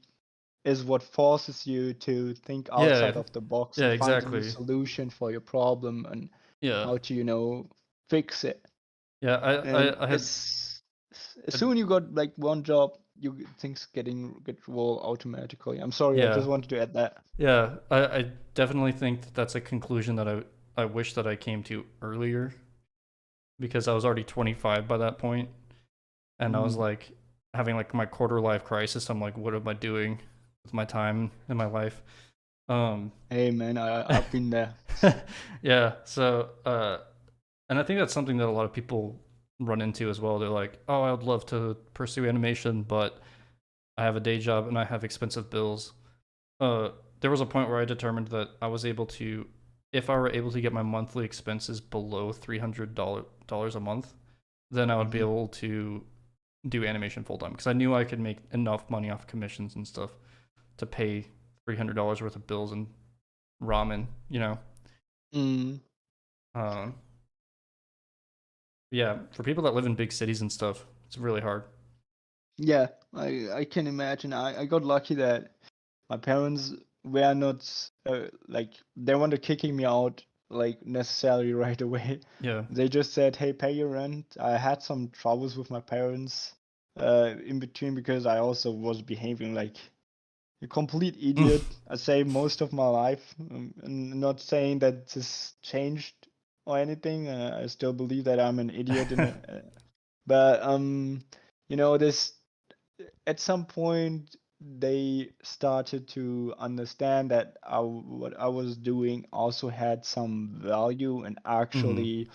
is what forces you to think yeah, outside of the box yeah, and find a new exactly. solution for your problem and Yeah, how to, fix it. yeah. And I had as a, soon you got like one job, things get roll automatically. I'm sorry, I yeah, just wanted to add that. yeah. I definitely think that that's a conclusion that I wish that I came to earlier because I was already 25 by that point, and I was Mm. like having like my quarter life crisis. I'm like, what am I doing with my time in my life? Um, Hey man, I've been there. yeah. So, and I think that's something that a lot of people run into as well. They're like, oh, I would love to pursue animation, but I have a day job and I have expensive bills. Uh, there was a point where I determined that I was able to, if I were able to get my monthly expenses below $300 a month, then I would be Mhm. able to do animation full time because I knew I could make enough money off commissions and stuff to pay $300 worth of bills and ramen, Mm. Um, yeah, for people that live in big cities and stuff, it's really hard. Yeah, I can imagine. I got lucky that my parents were not like they wanted kicking me out like necessarily right away. Yeah. They just said, "Hey, pay your rent." I had some troubles with my parents in between because I also was behaving like a complete idiot. I say most of my life, and not saying that this changed or anything. I still believe that I'm an idiot but this at some point they started to understand that what I was doing also had some value and Mm-hmm. actually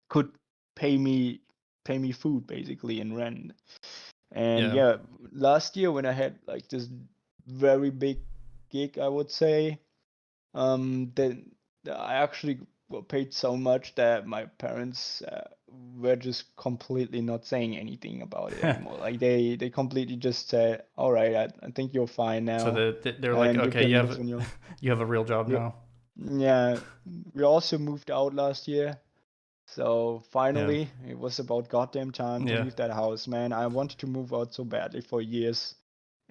could pay me food basically and rent. And Yeah. yeah, last year when I had like this very big gig, I would say, then I actually got paid so much that my parents were just completely not saying anything about it anymore. Like they completely just said, "All right, I think you're fine So now, they're like, and you okay, can live on your." you have a real job We, now. yeah, we also moved out last year, so Yeah. finally it was about goddamn time to Yeah. leave that house, man. I wanted to move out so badly for years,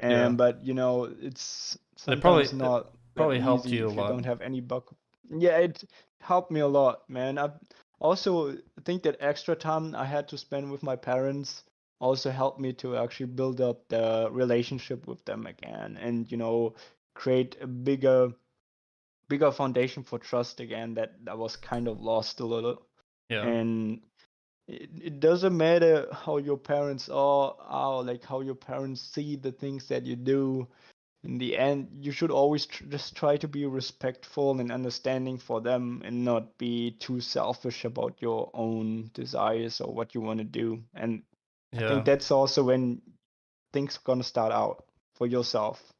Yeah. and but it's It probably sometimes not that helped easy you a if you lot. don't have any buck. Yeah, it helped me a lot, man. I also think that extra time I had to spend with my parents also helped me to actually build up the relationship with them again, and create a bigger foundation for trust again that was kind of lost a little. Yeah. And it doesn't matter how your parents are like how your parents see the things that you do. In the end, you should always just try to be respectful and understanding for them and not be too selfish about your own desires or what you want to do. And I think Yeah. that's also when things are gonna start out for yourself,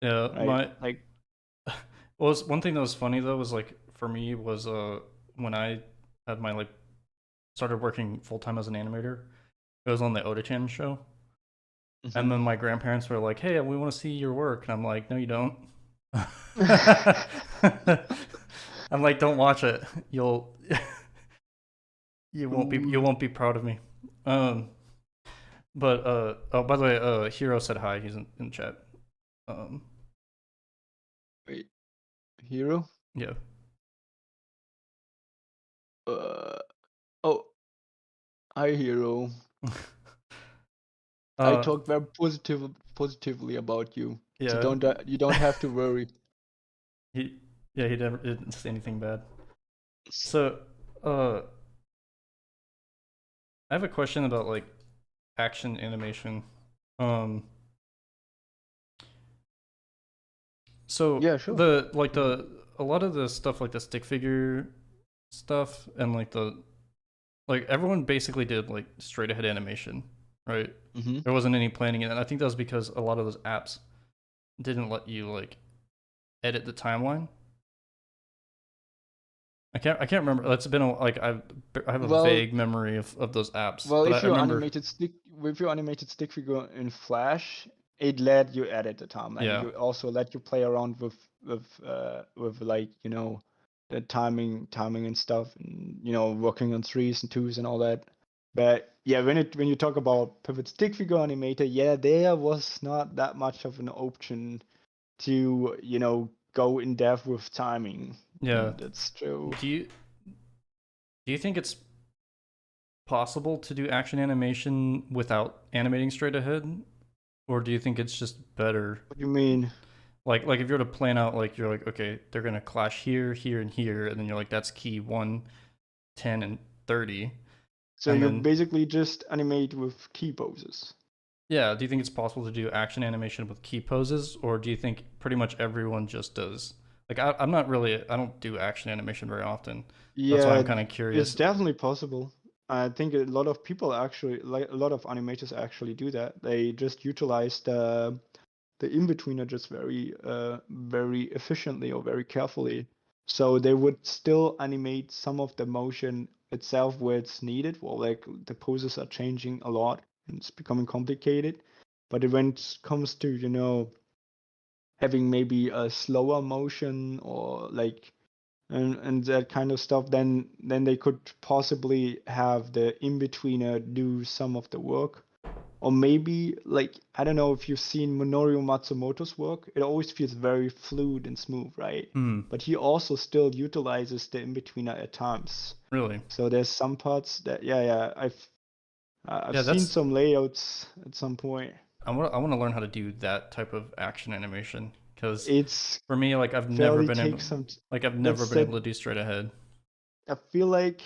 Yeah. right? Like, Well, one thing that was funny though was like for me was when I had my like started working full time as an animator. It was on the Oda-chan show. And mhm. then my grandparents were like, "Hey, we want to see your work." And I'm like, "No, you don't." I'm like, "Don't watch it. You'll you Ooh, won't be proud of me." Um, but oh, by the way, Hero said hi. He's in chat. Um, wait, hero? yeah. Uh, oh, hi, hero. I uh, talk very positively about you, so yeah. don't you don't have to worry. He yeah, he never didn't say anything bad. So, uh, I have a question about like action animation. Um, so Yeah, sure. the like Mhm. the a lot of the stuff like the stick figure stuff and like the like everyone basically did like straight ahead animation, right? Mhm. There wasn't any planning, and I think that was because a lot of those apps didn't let you like edit the timeline. I can't remember. That's been like I have a Well, vague memory of those apps, well, but I if you remember. animated stick with your animated stick figure in Flash, it let you edit the timeline. Yeah, You also let you play around with like the timing and stuff, and working on threes and twos and all that. But yeah, when you talk about pivot stick figure animator, yeah, there was not that much of an option to go in depth with timing. yeah. That's true. Do you do you think it's possible to do action animation without animating straight ahead, or do you think it's just better? What do you mean? Like if you were to plan out, like you're like, okay, they're gonna clash here, here, and here, and then you're like, that's key 1, 10, and 30, So and you then basically just animate with key poses. yeah. Do you think it's possible to do action animation with key poses, or do you think pretty much everyone just does? Like I'm not really, I don't do action animation very often. That's why I'm Yeah, kind of it's curious. definitely possible. I think a lot of people actually, like a lot of animators actually do that. They just utilize the in-betweener just very efficiently or very carefully. So they would still animate some of the motion itself where it's needed. Well, like the poses are changing a lot and it's becoming complicated. But when it comes to, having maybe a slower motion or like and that kind of stuff, then they could possibly have the in-betweener do some of the work. Or maybe, like, I don't know if you've seen Minoru Matsumoto's work. It always feels very fluid and smooth, right? But he also still utilizes the in-betweener at times. Really? So there's some parts that, I've Yeah, seen some layouts at some point. I want to learn how to do that type of action animation because It's for me, like I've never been able, takes some. I've never been able to do straight ahead. I feel like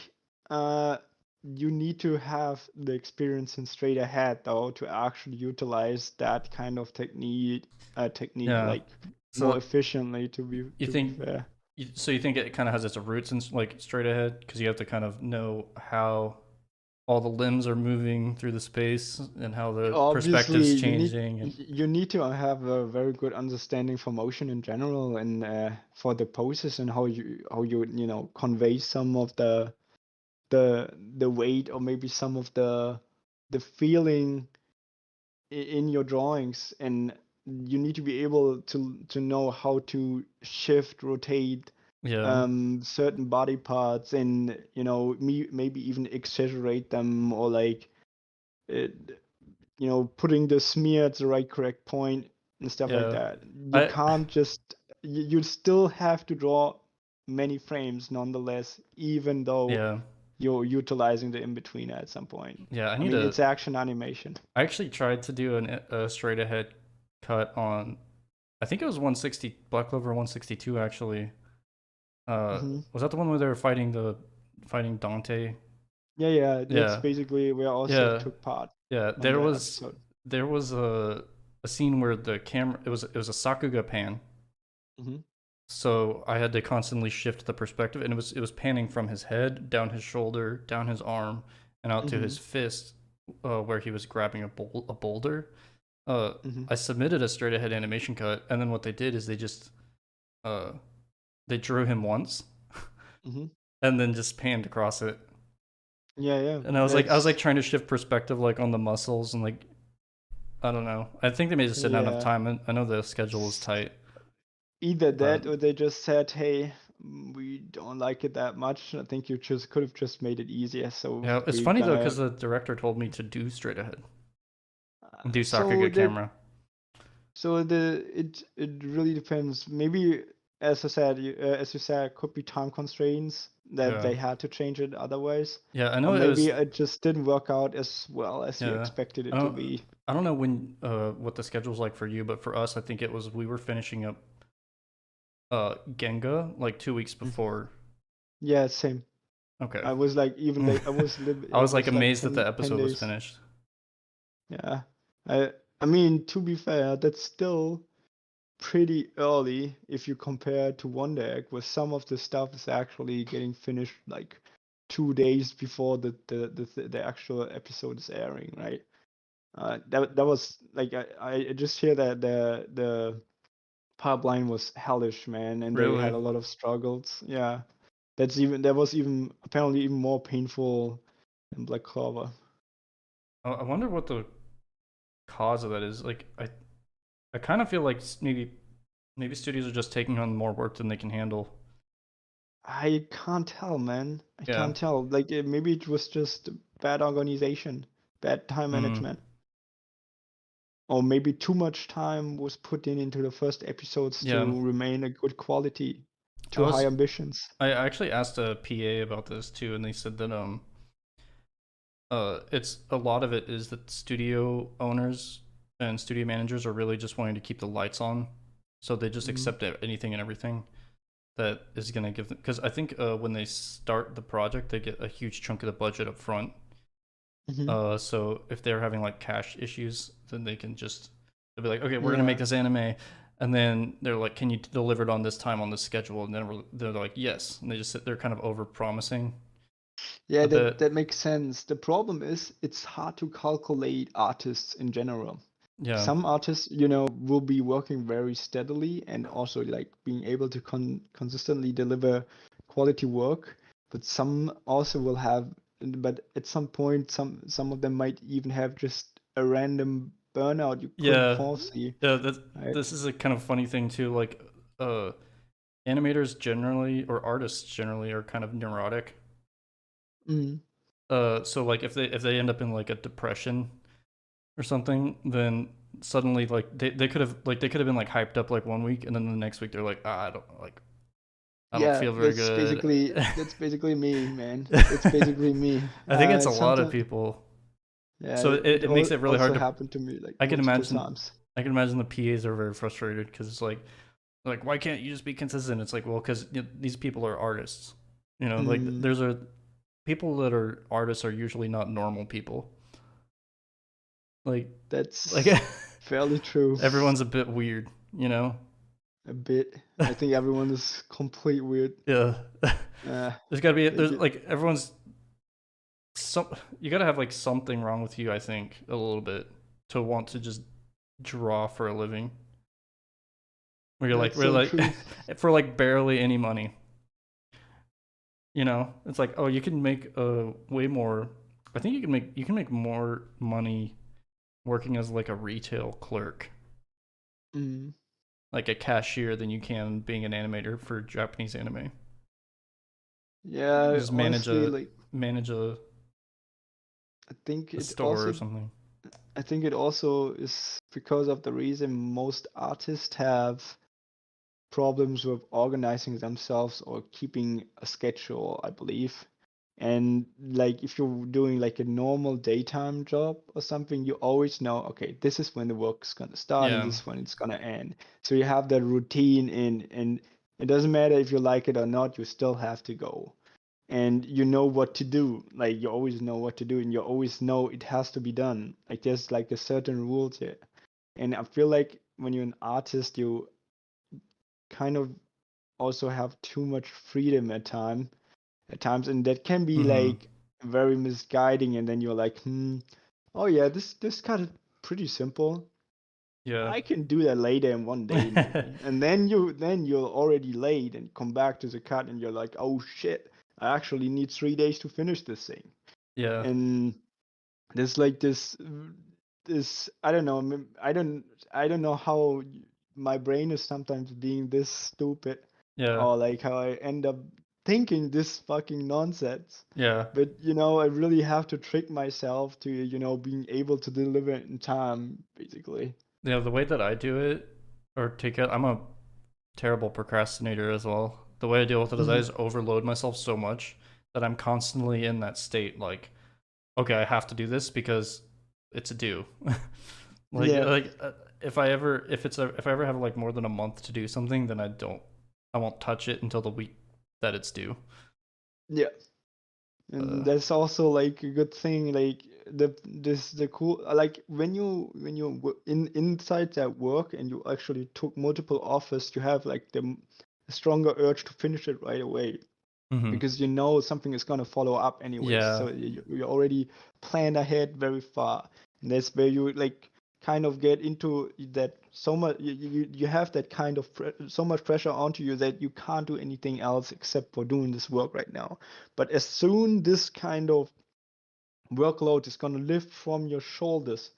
you need to have the experience in straight ahead though to actually utilize that kind of technique Yeah. like So more efficiently to be you to think be fair. so you think it kind of has its roots in like straight ahead because you have to kind of know how all the limbs are moving through the space and how the Obviously, perspective's changing you need to have a very good understanding for motion in general and for the poses and how you convey some of the weight or maybe some of the feeling in your drawings, and you need to be able to know how to shift, rotate yeah. certain body parts, and maybe even exaggerate them, or like it, putting the smear at the right correct point and stuff like Yeah. that. You I can't just you still have to draw many frames nonetheless, even though yeah. you're utilizing the in-betweener at some point. Yeah, I mean, it's action animation. I actually tried to do a straight ahead cut on, I think it was 160 Black Clover 162 actually. Was that the one where they were fighting Dante? Yeah, that's Yeah, basically where I also yeah, took part yeah. on that episode. There was a scene where the camera, it was a Sakuga pan. hmm So I had to constantly shift the perspective, and it was panning from his head down his shoulder, down his arm, and out to his fist, where he was grabbing a boulder. I submitted a straight ahead animation cut, and then what they did is they just they drew him once, and then just panned across it. Yeah. And I was like trying to shift perspective like on the muscles and like I don't know. I think they may just didn't have enough time. And I know the schedule was tight. Either that or they just said, "Hey, we don't like it that much. I think you just could have just made it easier." So yeah, it's funny though because the director told me to do straight ahead, do Sakuga camera. So it really depends. Maybe as you said, it could be time constraints that they had to change it otherwise. Yeah, I know. Or maybe it just didn't work out as well as you expected it to be. I don't know when what the schedule's like for you, but for us, I think it was we were finishing up Genga like 2 weeks before. Yeah, same. Okay. I was like even I was like amazed that the episode was finished. Yeah. I mean, to be fair, that's still pretty early if you compare to Wonder Egg, where some of the stuff is actually getting finished like 2 days before the actual episode is airing, right? That was like I just hear that the pipeline was hellish, man, and they had a lot of struggles. Yeah, that was even apparently even more painful than Black Clover. I wonder what the cause of that is. Like I kind of feel like maybe studios are just taking on more work than they can handle. I can't tell, man. I can't tell. Like maybe it was just bad organization, bad time management. Or maybe too much time was put into the first episodes to remain a good quality, too high ambitions. I actually asked a PA about this too, and they said that it's a lot of it is that studio owners and studio managers are really just wanting to keep the lights on, so they just accept anything and everything that is going to give them. Because I think when they start the project, they get a huge chunk of the budget up front. So if they're having like cash issues, then they'll be like, okay, we're gonna make this anime, and then they're like, can you deliver it on this time on this schedule? And then they're like, yes, and they just sit there kind of over promising. Yeah, that makes sense. The problem is it's hard to calculate artists in general. Yeah. some artists, you know, will be working very steadily and also like being able to consistently deliver quality work. But some also will have, but at some point, some of them might even have just a random burnout you couldn't Yeah. foresee, Yeah, right? this is a kind of funny thing too. Like, uh, animators generally or artists generally are kind of neurotic. Mm. So like if they end up in like a depression or something, then suddenly like they could have been like hyped up like one week, and then the next week they're like, I don't Yeah, feel very good. that's basically me, man. That's basically me. I think it's a lot of Sometimes, people. yeah, So it makes it really also hard to. happened to me like I can multiple imagine. times. I can imagine the PAs are very frustrated because it's like why can't you just be consistent? It's like, well, because these people are artists. Like Mm, there's a people that are artists are usually not normal people. Like like that's fairly true. everyone's a bit weird. A bit. I think everyone is complete weird. Yeah. Uh, There's got to be like there's like everyone's some you got to have like something wrong with you, I think, a little bit to want to just draw for a living. Where you're like that's we're so like true. for like barely any money. It's like, oh, you can make way more. I think you can make more money working as like a retail clerk, Mm. like a cashier, than you can being an animator for Japanese anime. Yeah, Just honestly, like manage I think a it store or also something. I think it also is because of the reason most artists have problems with organizing themselves or keeping a schedule, I believe. And like if you're doing like a normal daytime job or something, you always know, okay, this is when the work's gonna start and Yeah, this is when it's gonna end. So you have that routine in, and it doesn't matter if you like it or not, you still have to go. And you know what to do. Like you always know what to do and you always know it has to be done. Like there's like a certain rules here. And I feel like when you're an artist, you kind of also have too much freedom at times, and that can be mm-hmm. like very misguiding. And then you're like, oh yeah, this kind of pretty simple. Yeah. I can do that later in one day maybe. And then you're already late and come back to the cut and you're like, oh shit, I actually need 3 days to finish this thing. Yeah, And there's like this I don't know, I don't know how my brain is sometimes being this stupid, yeah, or like how I end up thinking this fucking nonsense. yeah, But I really have to trick myself to being able to deliver it in time, basically. yeah. The way that I do it or take it, I'm a terrible procrastinator as well. The way I deal with it is I Mm, just overload myself so much that I'm constantly in that state. Like, okay, I have to do this because it's a due. yeah, If I ever have like more than a month to do something, then I won't touch it until the week that it's due. yeah. Uh, And that's also like a good thing, like the cool, like when you in inside that work and you actually took multiple offers, you have like the stronger urge to finish it right away, mhm. because something is going to follow up anyways, Yeah, so you already planned ahead very far. And that's where you like kind of get into that, so much you have that kind of so much pressure onto you that you can't do anything else except for doing this work right now. But as soon this kind of workload is going to lift from your shoulders,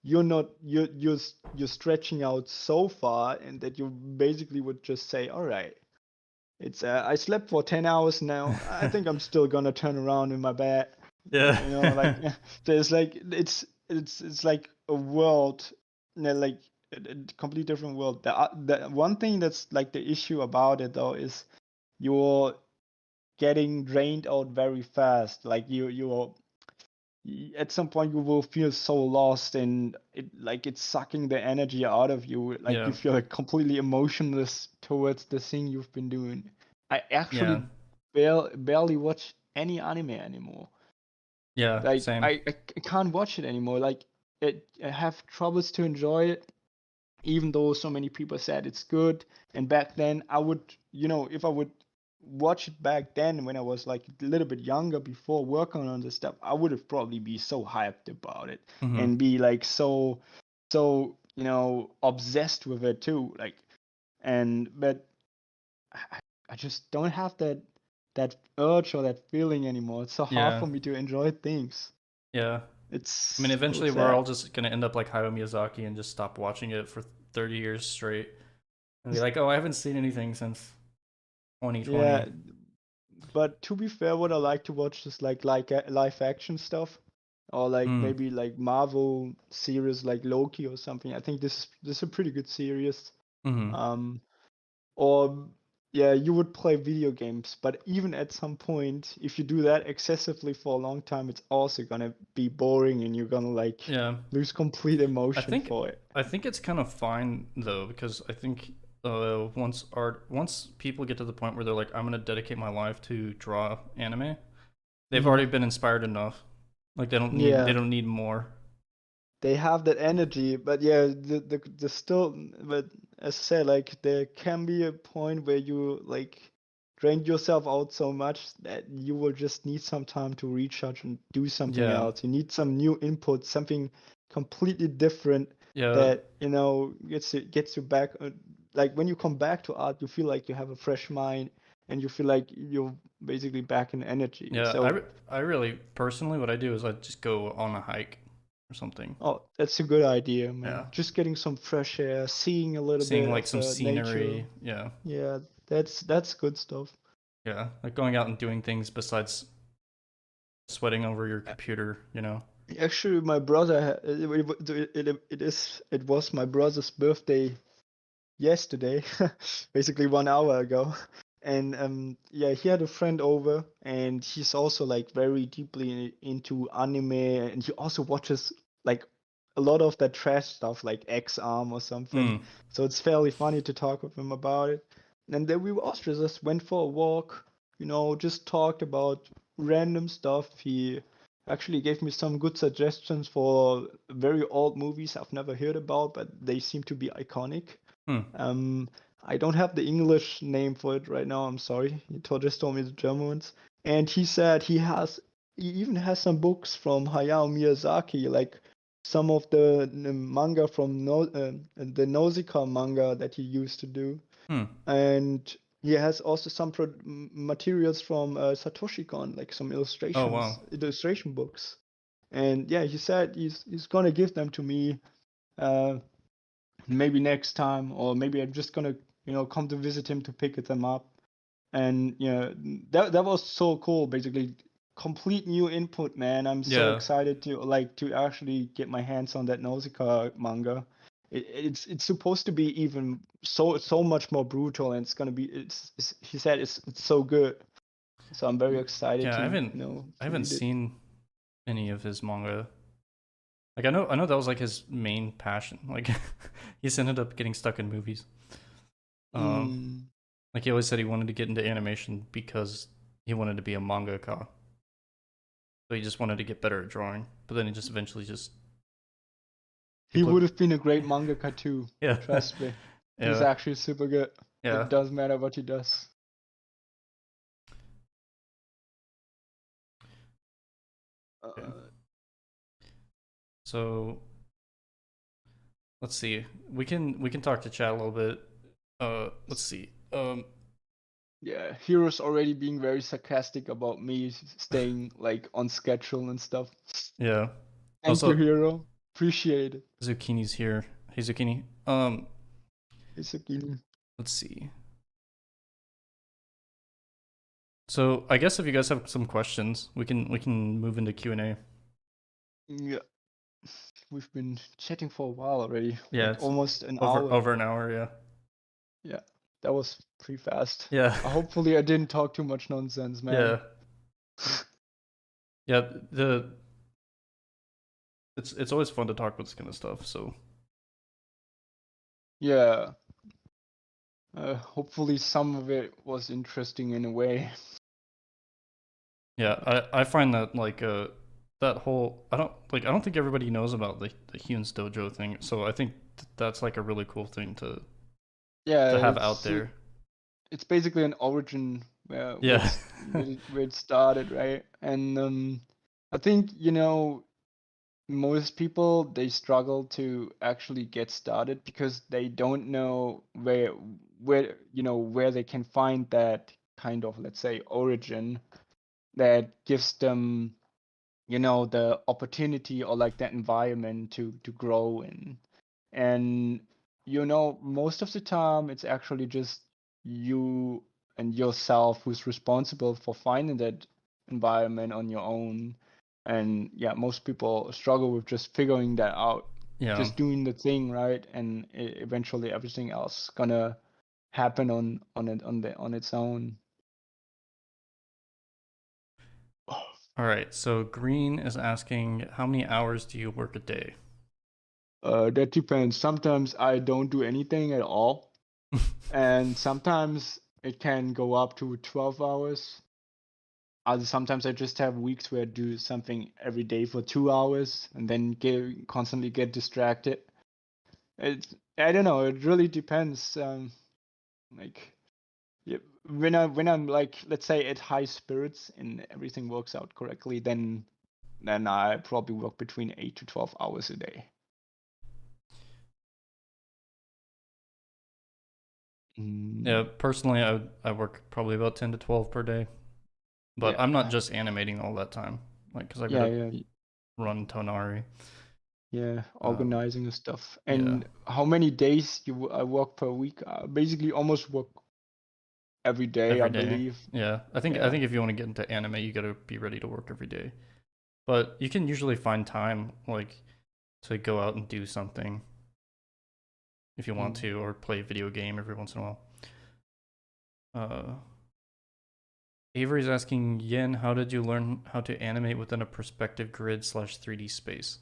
you're not you're stretching out so far, and that you basically would just say, all right, it's I slept for 10 hours now. I think I'm still gonna turn around in my bed. Like yeah, there's like it's like a world, like a completely different world. The one thing that's like the issue about it though is you're getting drained out very fast. Like you're at some point you will feel so lost, and it's sucking the energy out of you. Like yeah, you feel like completely emotionless towards the thing you've been doing. I yeah, actually barely watch any anime anymore. yeah. Like Same. I can't watch it anymore. Like I have troubles to enjoy it, even though so many people said it's good. And back then, I would, if I would watch it back then when I was like a little bit younger before working on this stuff, I would have probably be so hyped about it Hmm. and be like so. so, obsessed with it too. Like, but I just don't have that urge or that feeling anymore. It's so hard Yeah. for me to enjoy things. Yeah. It's I mean, so eventually we're sad. all just gonna end up like Hayao Miyazaki and just stop watching it for 30 years straight and be like, oh, I haven't seen anything since 2020. Yeah, but to be fair, what I like to watch is like live action stuff, or like Mm. maybe like Marvel series like Loki or something. I think this is a pretty good series. Mm-hmm. Um, or yeah, you would play video games, but even at some point, if you do that excessively for a long time, it's also gonna be boring, and you're gonna like Yeah. lose complete I emotion think for it. I think it's kind of fine though, because I think once people get to the point where they're like, I'm gonna dedicate my life to draw anime, they've Hmm. already been inspired enough. Like they Yeah, don't need more. they have that energy, but yeah, the still, but as I said, like there can be a point where you like drain yourself out so much that you will just need some time to recharge and do something Yeah. else. You need some new input, something completely different Yeah. that gets you back. Like when you come back to art, you feel like you have a fresh mind and you feel like you're basically back in energy. Yeah. So, I really personally what I do is I just go on a hike or something. oh, that's a good idea, Yeah. man. Just getting some fresh air, seeing a little Seeing bit like of some the nature. scenery. Yeah. Yeah, that's good stuff. Yeah. Like going out and doing things besides sweating over your computer. Actually, my brother, it was my brother's birthday yesterday, basically 1 hour ago. And yeah, he had a friend over, and he's also like very deeply into anime, and he also watches like a lot of that trash stuff, like X Arm or something. Mm. So it's fairly funny to talk with him about it. And then we also just went for a walk, just talked about random stuff. He actually gave me some good suggestions for very old movies I've never heard about, but they seem to be iconic. Hmm. Um, I don't have the English name for it right now. I'm sorry. Just told me the German ones. And he said he even has some books from Hayao Miyazaki, like some of the manga from the Nausicaa manga that he used to do. Hmm. And he has also some materials from Satoshi Kon, like some Oh wow. illustration books. And yeah, he said he's gonna give them to me. Uh, Maybe next time, or maybe I'm just gonna come to visit him to pick them up. And that was so cool. Basically, complete new input, man. I'm so Yeah. excited to actually get my hands on that Nausicaa manga. It's supposed to be even so much more brutal, and he said it's so good. So I'm very excited Yeah. to I to haven't read it. seen any of his manga. Like I know that was like his main passion. Like he just ended up getting stuck in movies. Um, Mm. like he always said he wanted to get into animation because he wanted to be a mangaka. So he just wanted to get better at drawing. But then he just eventually just he He put would have been a great mangaka too. yeah. Trust me. He's Yeah. actually super good. Yeah. It doesn't matter what he does. Okay. Uh, So let's see. We can talk to chat a little bit. Let's see. yeah, Hero's already being very sarcastic about me staying like on schedule and stuff. Yeah. Thank you, Also, Hero. Appreciate it. Zucchini's here. Hey, Zucchini. It's a key. Let's see. So I guess if you guys have some questions, we can move into Q&A. Yeah, we've been chatting for a while already, Yeah, like it's almost an over hour. over an hour. Yeah. Yeah, that was pretty fast. Yeah. Hopefully, I didn't talk too much nonsense, man. Yeah. Yeah. It's always fun to talk about this kind of stuff. So Yeah. Hopefully, some of it was interesting in a way. yeah, I find that like that whole I don't think everybody knows about the Hune's Dojo thing. So I think that's like a really cool thing Yeah, to have out there. it's basically an origin where Yeah. where it started, right? And I think most people, they struggle to actually get started because they don't know where they can find that kind of, let's say, origin that gives them, the opportunity or like that environment to grow in. And most of the time it's actually just you and yourself who's responsible for finding that environment on your own. And yeah, most people struggle with just figuring that out, Yeah. just doing the thing, right? And eventually everything else gonna happen on its own. All right. So Green is asking, how many hours do you work a day? That depends. Sometimes I don't do anything at all, and sometimes it can go up to 12 hours. Sometimes I just have weeks where I do something every day for 2 hours and then constantly get distracted. I don't know. It really depends. Like yeah, when I'm like, let's say, at high spirits and everything works out correctly, then I probably work between 8 to 12 hours a day. Yeah, personally, I work probably about 10 to 12 per day, but Yeah, I'm not just animating all that time, like because I yeah, gotta yeah, run Tonari. yeah. Um, Organizing and stuff. yeah, And how many days I work per week? Basically, almost work every day, I every day. believe. Yeah, I Yeah. think if you want to get into anime, you gotta be ready to work every day. But you can usually find time like to go out and do something if you want Mm. to, or play a video game every once in a while. Uh, Avery's asking Yen, how did you learn how to animate within a perspective grid slash 3D space?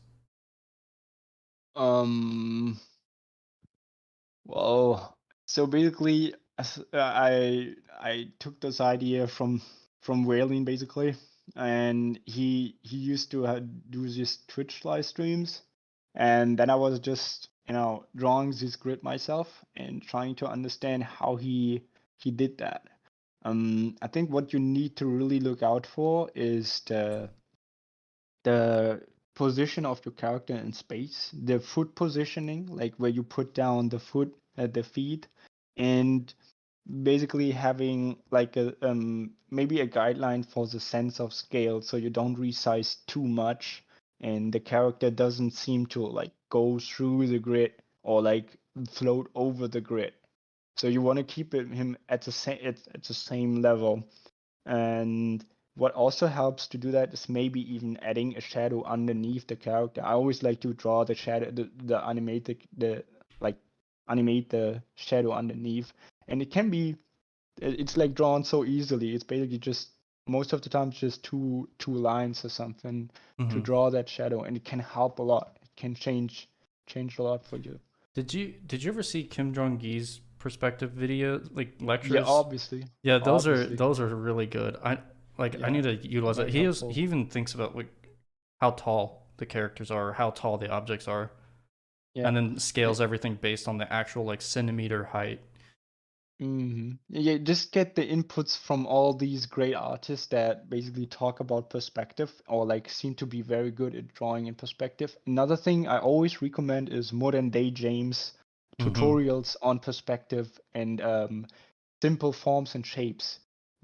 Um. Well, so basically, I took this idea from Whaling basically, and he used to do these Twitch live streams, and then I was just drawing this grid myself and trying to understand how he did that. I think what you need to really look out for is the position of your character in space, the foot positioning, like where you put down the foot at the feet, and basically having like a maybe a guideline for the sense of scale, so you don't resize too much, and the character doesn't seem to like go through the grid or like float over the grid. So you want to keep him at the same level. And what also helps to do that is maybe even adding a shadow underneath the character. I always like to draw the shadow, the animated, the like animate the shadow underneath, and it can be, it's like drawn so easily. It's basically just most of the time just two lines or something to Mm-hmm. draw that shadow, and it can help a lot. It can change a lot for you. Did you ever see Kim Jong Gi's perspective video like Yeah, lectures? obviously, Yeah, obviously, those are really good. I yeah, need to utilize that. very helpful. He even thinks about like how tall the characters are, how tall the objects are, Yeah. and then scales everything based on the actual like centimeter height. Yeah, just get the inputs from all these great artists that basically talk about perspective or like seem to be very good at drawing in perspective. Another thing I always recommend is Modern Day James Mm-hmm. tutorials on perspective and simple forms and shapes.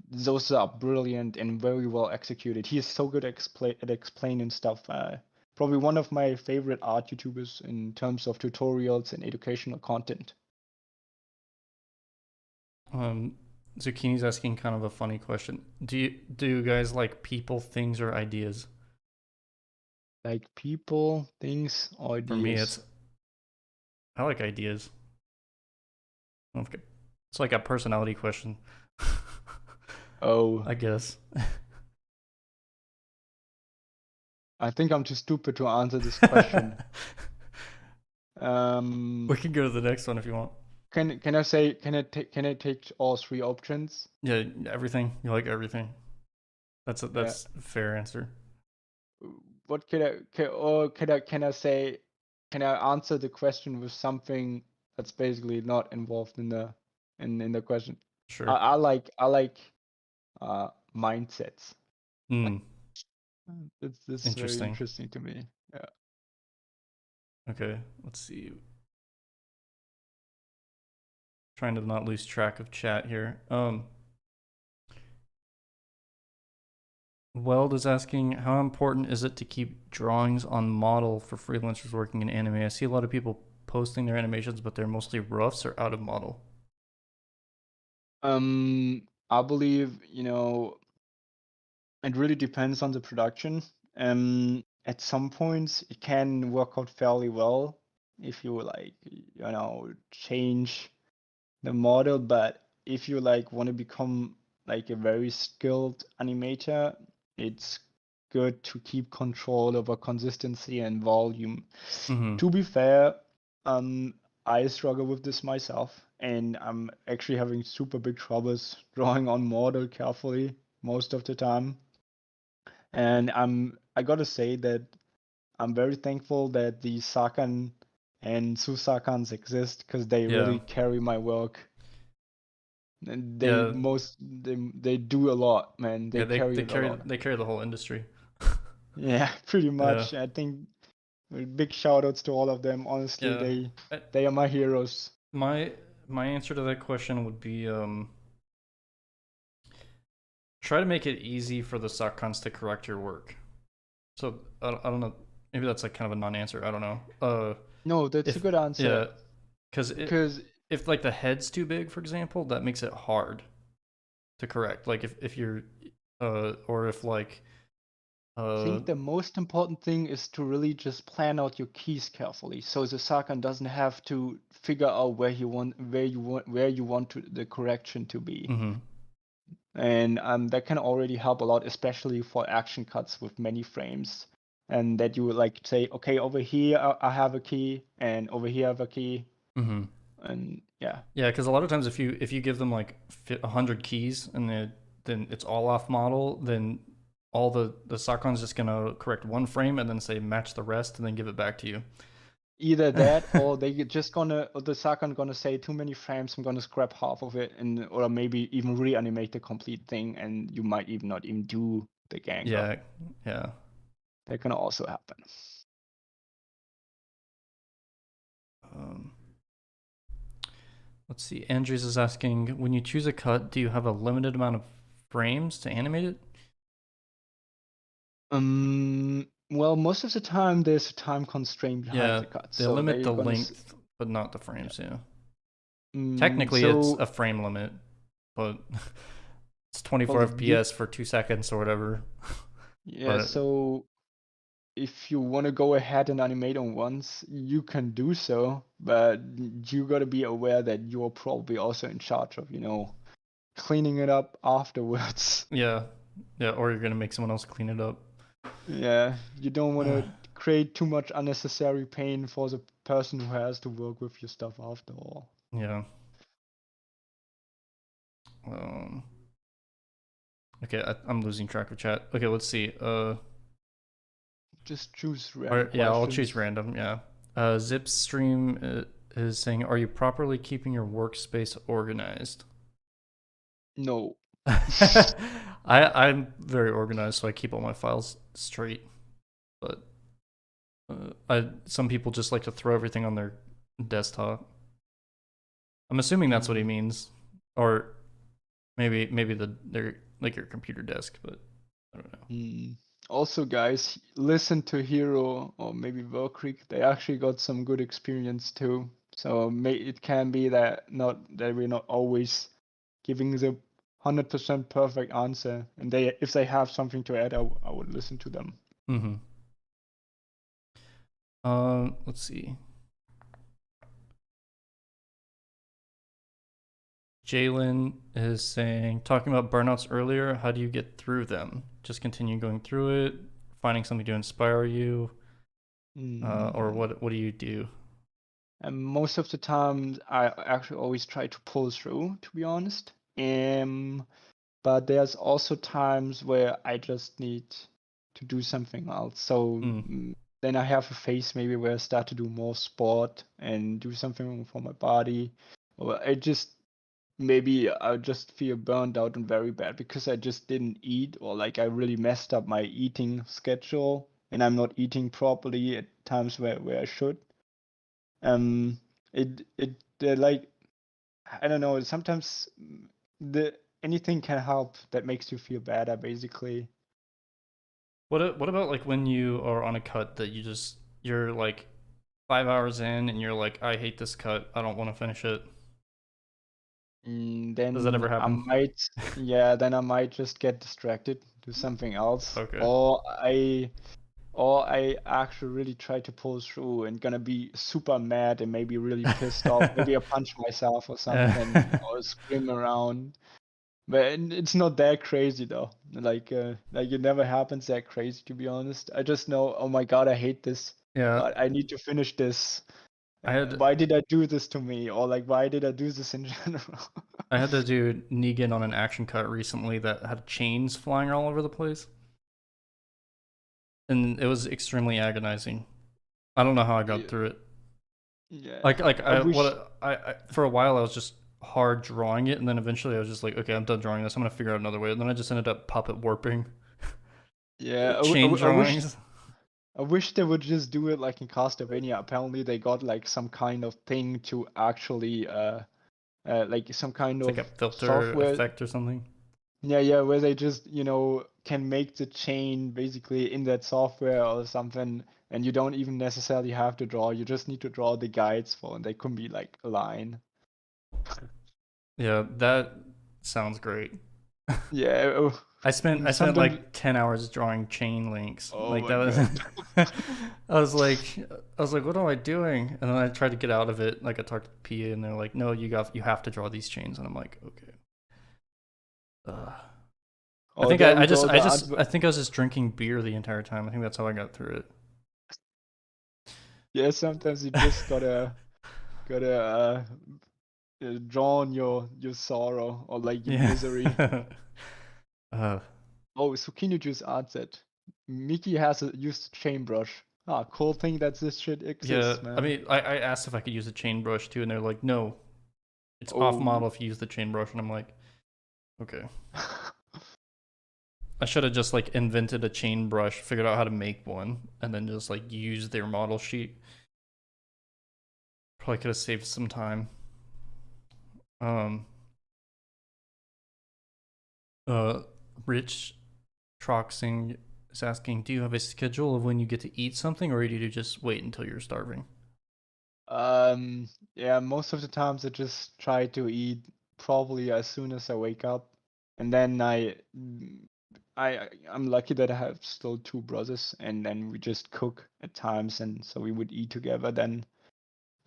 Those are brilliant and very well executed. He is so good at explaining stuff. Probably one of my favorite art YouTubers in terms of tutorials and educational content. Zucchini's asking kind of a funny question. Do you guys like people, things, or ideas? Like people, things, For me, ideas. I like ideas. Okay. It's like a personality question. Oh, I guess. I think I'm too stupid to answer this question. We Um, can go to the next one if you want. can I say can I take all three options? Yeah, everything. You like everything. Yeah. That's a fair answer. What can I say? Can I answer the question with something that's basically not involved in the question? Sure. I like mindsets. Like Hmm. this is very Interesting. interesting to me. Yeah. Okay, let's see. Trying to not lose track of chat here. Weld is asking, how important is it to keep drawings on model for freelancers working in anime? I see a lot of people posting their animations, but they're mostly roughs or out of model. I believe, it really depends on the production. At some points, it can work out fairly well if you change the model. But if you want to become like a very skilled animator, it's good to keep control over consistency and volume. Mm-hmm. To be fair, I struggle with this myself, and I'm actually having super big troubles drawing on model carefully most of the time. And I gotta say that I'm very thankful that the Sakan and Susakans exist because they Yeah. really carry my work. And Yeah. they do a lot, man. Yeah. They carry it a lot. They carry the whole industry. Yeah, pretty Yeah. much. I think big shout outs to all of them. Honestly, Yeah. they are my heroes. My my answer to that question would be try to make it easy for the Sakans to correct your work. So I don't know. Maybe that's like kind of a non-answer. I don't know. No, that's a If good answer. yeah, because Because if like the head's too big, for example, that makes it hard to correct. Like if you're or if like I think the most important thing is to really just plan out your keys carefully, so the Sakan doesn't have to figure out where you want the correction to be. mm-hmm. And that can already help a lot, especially for action cuts with many frames. And that you would like say, okay, over here I have a key, and over here I have a key, Mm-hmm. and yeah. Yeah, because a lot of times if you give them like 100 keys and then it's all off model, then all the Sakon's just gonna correct one frame and then say match the rest and then give it back to you. Either that, or or the Sakan gonna say too many frames, I'm gonna scrap half of it, and or maybe even reanimate the complete thing, and you might even not even do the gang up. Yeah, yeah. That can also happen. Um, let's see. Andrews is asking, when you choose a cut, do you have a limited amount of frames to animate it? Well, most of the time there's a time constraint behind Yeah, the cut, they so limit they're the gonna. length, but not the frames. Yeah. Yeah. Technically, it's So a frame limit, but it's 24 well, FPS for 2 seconds or whatever. yeah. But So if you want to go ahead and animate on once, you can do so, but you got to be aware that you're probably also in charge of, cleaning it up afterwards. yeah, yeah, or you're gonna make someone else clean it up. Yeah, you don't want to create too much unnecessary pain for the person who has to work with your stuff after all. Yeah. Um. Okay, I'm losing track of chat. Okay, let's see. Just choose random Or yeah, I'll choose questions. random. Yeah. Zip stream is saying, are you properly keeping your workspace organized? No. I'm very organized, so I keep all my files straight. But some people just like to throw everything on their desktop. I'm assuming that's what he means, or maybe they're like your computer desk, but I don't know. Also, guys, listen to Hero or maybe Volkrieg. They actually got some good experience too. So it can be that we're not always giving the 100% perfect answer, and if they have something to add, I would listen to them. Mm-hmm. Let's see. Jalen is saying, talking about burnouts earlier, how do you get through them? Just continue going through it, finding something to inspire you, or what do you do? And most of the time, I actually always try to pull through, to be honest. But there's also times where I just need to do something else. So then I have a phase maybe where I start to do more sport and do something for my body, or maybe I just feel burned out and very bad because I just didn't eat, or like I really messed up my eating schedule and I'm not eating properly at times where I should. Um, like, I don't know. Sometimes anything can help that makes you feel better, basically. What about like when you are on a cut that you're like 5 hours in and you're like, I hate this cut, I don't want to finish it. Does that ever Then happen? then I might just get distracted, do something else, Okay. or I actually really try to pull through and gonna be super mad and maybe really pissed off. Maybe I punch myself or something, or scream around. But it's not that crazy though. Like it never happens that crazy, to be honest. I just know, oh my God, I hate this. Yeah, I need to finish this. I had Why did I do this to me? Or like, why did I do this in general? I had to do Negan on an action cut recently that had chains flying all over the place, and it was extremely agonizing. I don't know how I got Yeah, through it. yeah. Like I wish. I for a while I was just hard drawing it, and then eventually I was just like, okay, I'm done drawing this. I'm gonna figure out another way. And then I just ended up puppet warping Yeah, chain I wish. drawings. I wish they would just do it like in Castlevania. Apparently, they got like some kind of thing to actually like some kind It's like of a filter software. effect or something. Yeah, where they just, can make the chain basically in that software or something, and you don't even necessarily have to draw. You just need to draw the guides for, and they could be like a line. Yeah, that sounds great. Yeah, I spent sometimes. like 10 hours drawing chain links. Oh Like my that was God. I was like, what am I doing? And then I tried to get out of it. Like I talked to PA and they're like, no, you have to draw these chains. And I'm like, okay. I Oh, think there we go. I think I was just drinking beer the entire time. I think that's how I got through Yeah, sometimes you just gotta draw on your sorrow or like your it. misery. Yeah. uh, Oh, so can you just add that? Mickey has used a chain brush. Ah, cool thing that this shit yeah. exists, I man. mean, I asked if I could use a chain brush too, and they're like, no, it's off Oh. model if you use the chain brush. And I'm like, okay. I should have just like invented a chain brush, figured out how to make one, and then just like use their model sheet. Probably could have saved some time. Um, uh, Rich Troxing is asking, do you have a schedule of when you get to eat something, or do you just wait until you're starving? Yeah, most of the times I just try to eat probably as soon as I wake up, and then I'm lucky that I have still two brothers, and then we just cook at times, and so we would eat together then.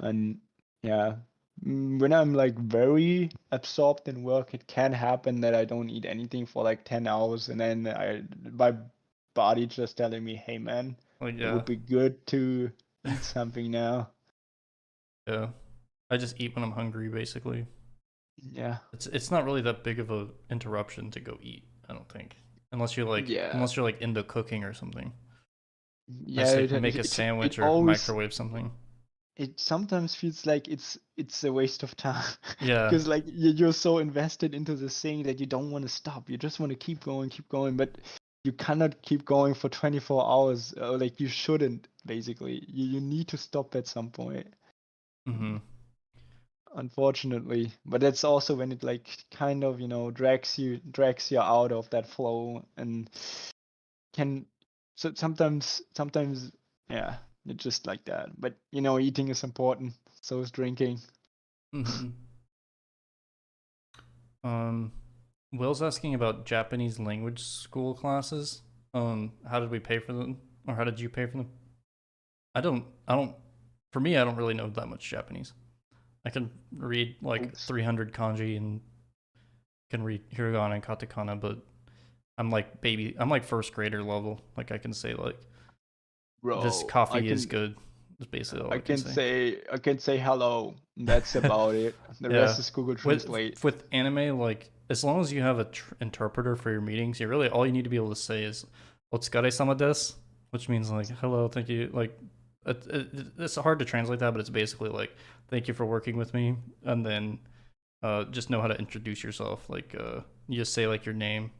And yeah, when I'm like very absorbed in work, it can happen that I don't eat anything for like 10 hours, and then my body just telling me, hey man, Like, it yeah, would be good to eat something now. yeah. I just eat when I'm hungry, basically. Yeah. It's not really that big of a interruption to go eat. I don't think, Yeah. unless you're like into cooking or something. I Yeah, just like it make a it, it sandwich or always microwave something. it sometimes feels like it's a waste of time Yeah. because like you're so invested into this thing that you don't want to stop. You just want to keep going, but you cannot keep going for 24 hours. Like you shouldn't, basically. You need to stop at some point, Mm-hmm. unfortunately. But that's also when it like kind of, drags you out of that flow and can so sometimes yeah, it's just like that. But eating is important, so is drinking. Mm-hmm. Um, Will's asking about Japanese language school classes. How did we pay for them, or how did you pay for them? I don't. For me, I don't really know that much Japanese. I can read like Oops. 300 kanji and can read hiragana and katakana, but I'm like baby. I'm like first grader level. Like I can say like this Bro, I coffee is can good. That's basically all I I can can say. say I can say hello. That's about it. The rest Yeah, is Google Translate. with anime, like as long as you have a interpreter for your meetings, you really all you need to be able to say is "otsukare-sama desu," which means like "hello, thank you." Like it's hard to translate that, but it's basically like "thank you for working with me," and then just know how to introduce yourself. Like you just say like your name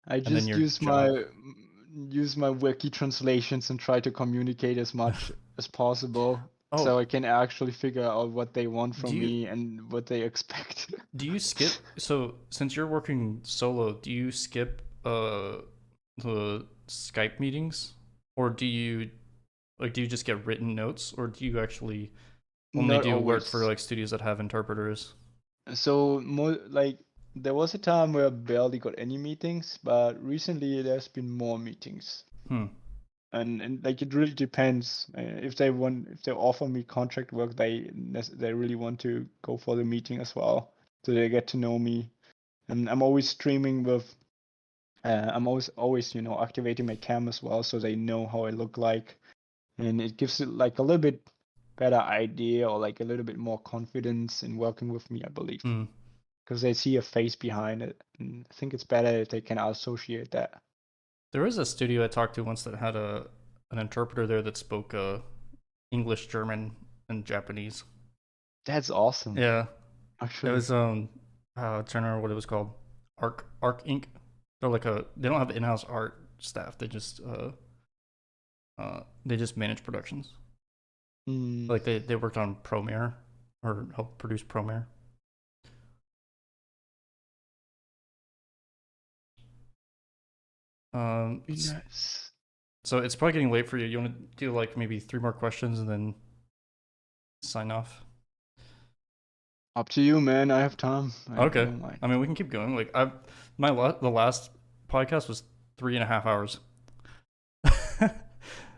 I and then just your job. use my wiki translations and try to communicate as much as possible. so Oh, I can actually figure out what they want do from you me and what they expect. do you skip? So since you're working solo, do you skip the Skype meetings, or do you just get written notes, or do you actually only Not do work for always. like studios that have interpreters? So more like there was a time where I barely got any meetings, but recently there's been more meetings. Hmm. And like it really depends. If they offer me contract work, they really want to go for the meeting as well, so they get to know me. And I'm always streaming with I'm always activating my cam as well, so they know how I look like, and it gives it like a little bit better idea or like a little bit more confidence in working with me, I believe, Hmm. because they see a face behind it, and I think it's better if they can associate that. There was a studio I talked to once that had an interpreter there that spoke English, German, and Japanese. That's awesome, Yeah, it actually. was I'm trying to remember what it was called. Arc Inc. They don't have in-house art staff. They just manage productions. Mm, Like they worked on Premiere or helped produce Premiere. be nice. So it's probably getting late for you. You want to do like maybe 3 more questions and then sign off? Up to you, man. I have time. I Okay. don't mind. I mean, we can keep going. Like the last podcast was 3.5 hours.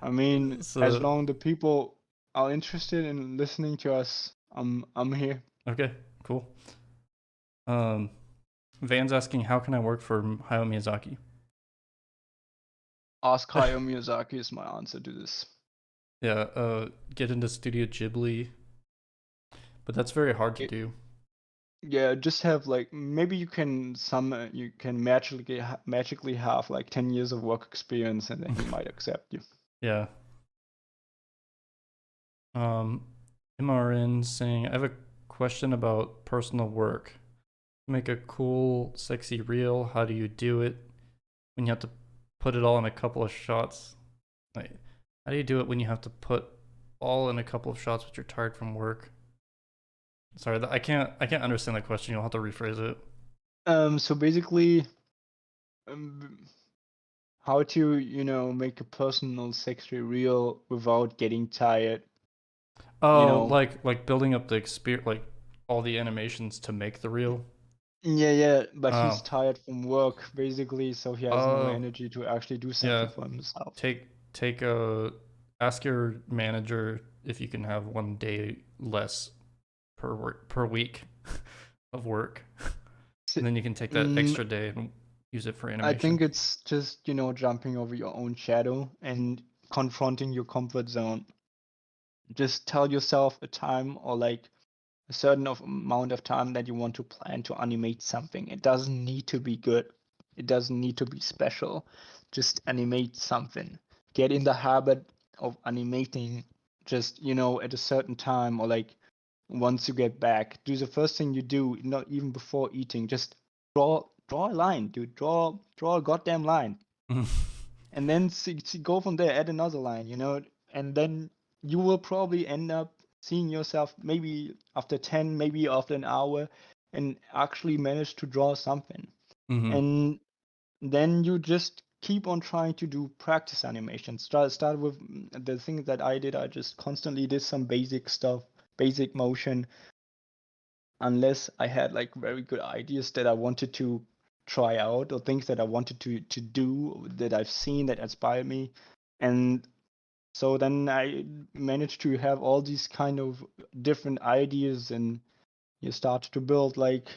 I mean, as So long the people are interested in listening to us, I'm here. okay, cool. Um, Van's asking, how can I work for Hayao Miyazaki? Ask Hayao Miyazaki is my answer to this. Yeah, get into Studio Ghibli, but that's very hard to It, do. yeah, just have like maybe you can magically have like 10 years of work experience and then he might accept you. Yeah. Um, MRN saying, I have a question about personal work. Make a cool, sexy reel. How do you do it when you have to put it all in a couple of shots? Like, how do you do it when you have to put all in a couple of shots, but you're tired from work? Sorry, I can't understand that question. You'll have to rephrase it. So basically, um, how to make a personal sexual reel without getting tired. You Oh, know, like building up the experience, like all the animations to make the reel. yeah, but he's Oh, tired from work basically, so he has no oh, energy to actually do something yeah. for himself. Take a ask your manager if you can have 1 day less per week of work, S- and then you can take that mm, extra day and use it for I animation. think it's just, jumping over your own shadow and confronting your comfort zone. Just tell yourself a time or like a certain amount of time that you want to plan to animate something. It doesn't need to be good. It doesn't need to be special. Just animate something. Get in the habit of animating just, at a certain time or like once you get back. Do the first thing you do, not even before eating. Just draw a line, dude. Draw a goddamn line. And then go from there, add another line, and then you will probably end up seeing yourself maybe after 10, maybe after an hour, and actually manage to draw something. Mm-hmm. And then you just keep on trying to do practice animations. Start with the things that I did. I just constantly did some basic stuff, basic motion, unless I had like very good ideas that I wanted to try out or things that I wanted to do that I've seen that inspired me. And so then I managed to have all these kind of different ideas, and you start to build like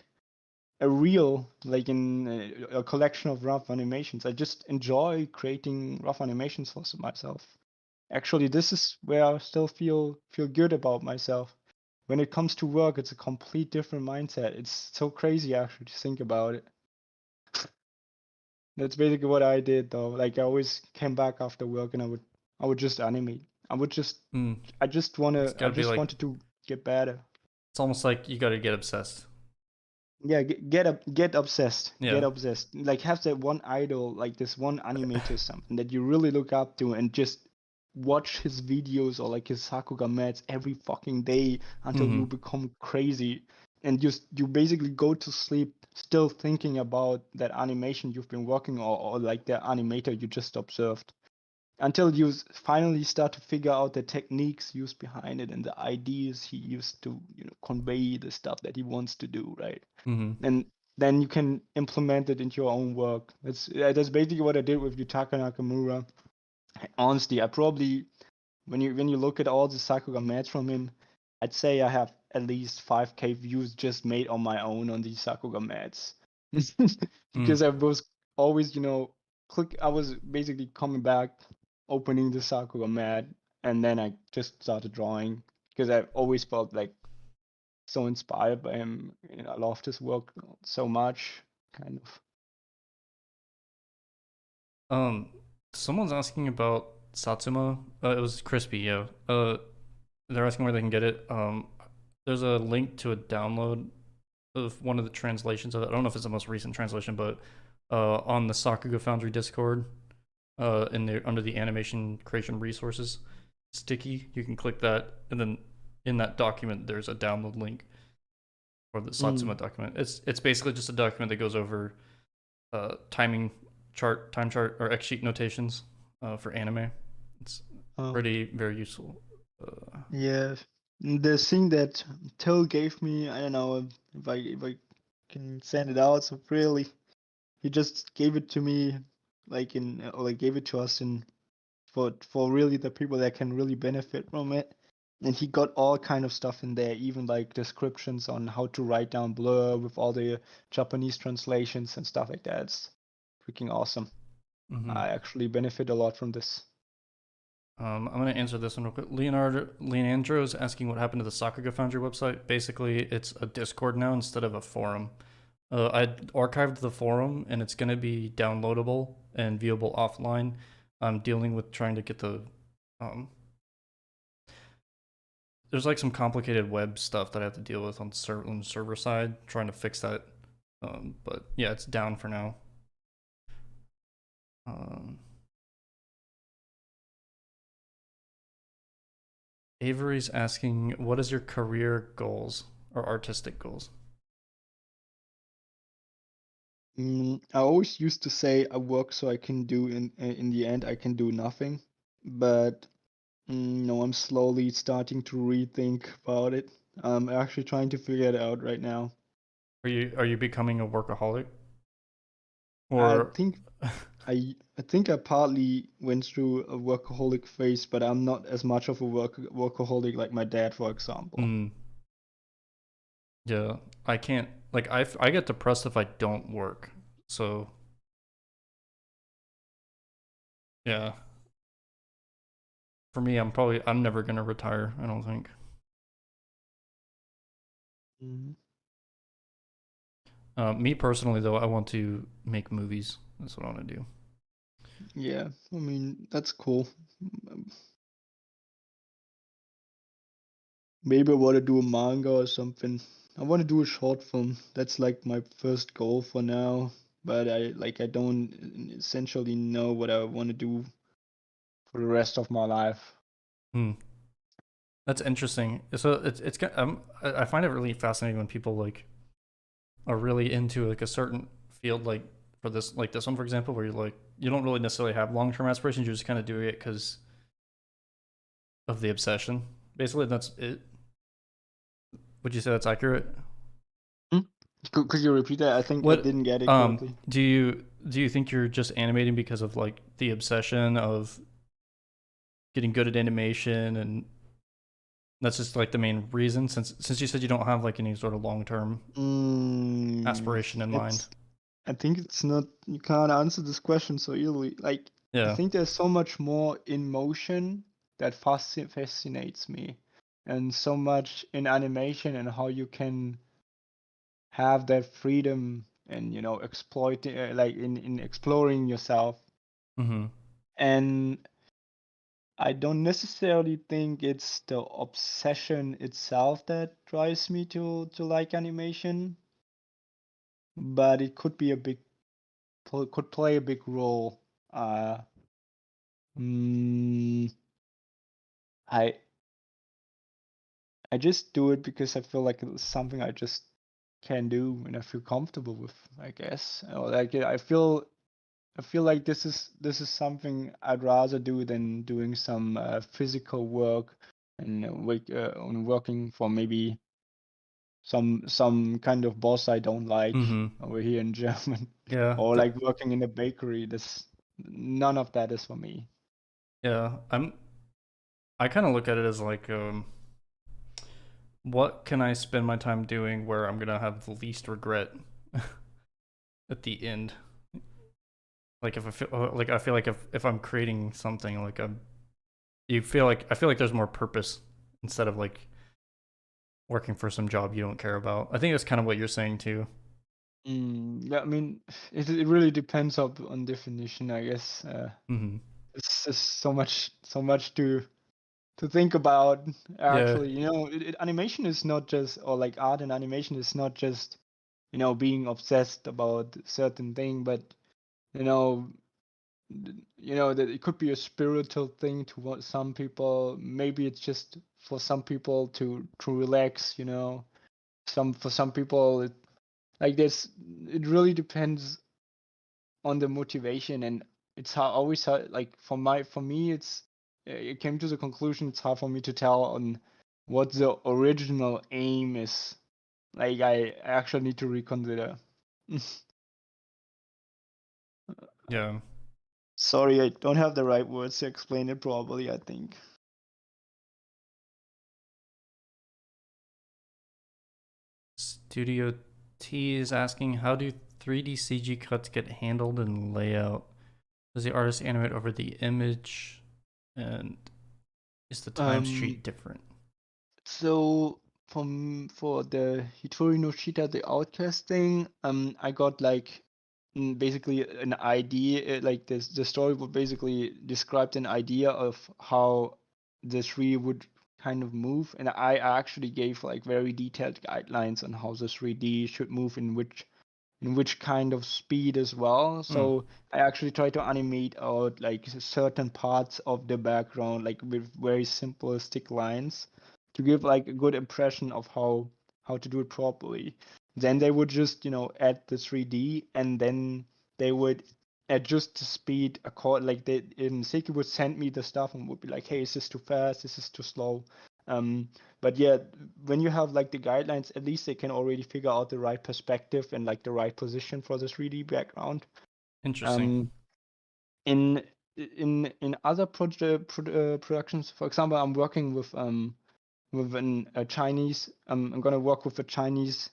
a reel, like in a collection of rough animations. I just enjoy creating rough animations for myself. Actually, this is where I still feel good about myself. When it comes to work, it's a complete different mindset. It's so crazy actually to think about it. That's basically what I did though. Like I always came back after work and I would just animate. I would just Mm. It's I got to be just like wanted to get better. it's almost like you got to get obsessed. Yeah, get obsessed. Get Yeah. obsessed. Like have that one idol, like this one animator or something that you really look up to and just watch his videos or like his Sakuga mats every fucking day until you become crazy, and you basically go to sleep still thinking about that animation you've been working, or like the animator you just observed, until you finally start to figure out the techniques used behind it and the ideas he used to convey the stuff that he wants to do, right? And then you can implement it into your own work. That's basically what I did with Yutaka Nakamura. Honestly, I probably, when you look at all the Sakuga mats from him, I'd say I have at least 5K views just made on my own on these Sakuga mats. Because I was always, I was basically coming back, opening the Sakuga mat, and then I just started drawing because I've always felt like so inspired by him. I loved his work so much, kind of. Someone's asking about Satsuma. It was Crispy, yeah. They're asking where they can get it. There's a link to a download of one of the translations of it. I don't know if it's the most recent translation, but on the Sakuga Foundry Discord, under the animation creation resources sticky, you can click that, and then in that document there's a download link for the Satsuma document. It's basically just a document that goes over time chart or X sheet notations for anime. It's pretty very useful. Yeah, the thing that Till gave me, I don't know if I can send it out. So really, he just gave it to me, gave it to us for really the people that can really benefit from it. And he got all kind of stuff in there, even like descriptions on how to write down blur with all the Japanese translations and stuff like that. It's freaking awesome. I actually benefit a lot from this. I'm going to answer this one real quick. Leonardo is asking what happened to the Sakuga Foundry website. Basically, it's a Discord now instead of a forum. I archived the forum, and it's going to be downloadable and viewable offline. I'm dealing with trying to get the there's like some complicated web stuff that I have to deal with on the server side, trying to fix that. But yeah, it's down for now. Avery's asking, what is your career goals or artistic goals? I always used to say I work so I can do in the end I can do nothing, but no, I'm slowly starting to rethink about it. I'm actually trying to figure it out right now. Are you becoming a workaholic? I Or think I think I partly went through a workaholic phase, but I'm not as much of a workaholic like my dad, for example. Yeah, I can't, like, I get depressed if I don't work. So yeah, for me, I'm never gonna retire, I don't think. Me personally, though, I want to make movies. That's what I want to do. Yeah, I mean, that's cool. Maybe I want to do a manga or something. I want to do a short film. That's like my first goal for now. But I don't essentially know what I want to do for the rest of my life. That's interesting. So I find it really fascinating when people like are really into like a certain field, like for this, like this one, for example, where you're like, you don't really necessarily have long-term aspirations. You're just kind of doing it because of the obsession. Basically, that's it. Would you say that's accurate? Could you repeat that? I think I didn't get it correctly. Do you think you're just animating because of like the obsession of getting good at animation, and that's just like the main reason, since you said you don't have like any sort of long-term aspiration in mind? I think it's not, you can't answer this question so easily. Like, I think there's so much more in motion that fascinates me, and so much in animation and how you can have that freedom and exploit like in exploring yourself. And I don't necessarily think it's the obsession itself that drives me to like animation, but it could be could play a big role. I I just do it because I feel like it's something I just can do and I feel comfortable with, I guess. Or like I feel like this is something I'd rather do than doing some physical work and working for maybe some kind of boss I don't like over here in German, Yeah. or like working in a bakery. This None of that is for me. Yeah. I kind of look at it as like what can I spend my time doing where I'm gonna have the least regret at the end. Like if I feel like if I'm creating something like I feel like there's more purpose instead of like working for some job you don't care about. I think that's kind of what you're saying too. Yeah, I mean, it really depends on definition, I guess. Mm-hmm. It's just so much to think about. Yeah. Actually, animation is not just, or like art and animation is not just, being obsessed about certain thing, but you know, that it could be a spiritual thing to some people. Maybe it's just for some people to relax. For some people, like this, it really depends on the motivation, and it's always hard, like for me it came to the conclusion it's hard for me to tell on what the original aim is. Like I actually need to reconsider. Yeah. Sorry, I don't have the right words to explain it properly, I think. Studio T is asking, how do 3D CG cuts get handled in layout? Does the artist animate over the image, and is the time sheet different? So for the Hitori no Shita, the Outcast thing, I got like basically an idea. Like the story would basically described an idea of how the tree would kind of move, and I actually gave like very detailed guidelines on how the 3D should move in which kind of speed as well. So I actually try to animate out like certain parts of the background, like with very simplistic lines, to give like a good impression of how to do it properly. Then they would just add the 3D, and then they would adjust the speed like Seiki would send me the stuff and would be like, hey, is this too fast? Is this too slow? But yeah, when you have like the guidelines, at least they can already figure out the right perspective and like the right position for the 3D background. Interesting. Um, in other productions, for example, I'm working with a Chinese. I'm gonna work with a Chinese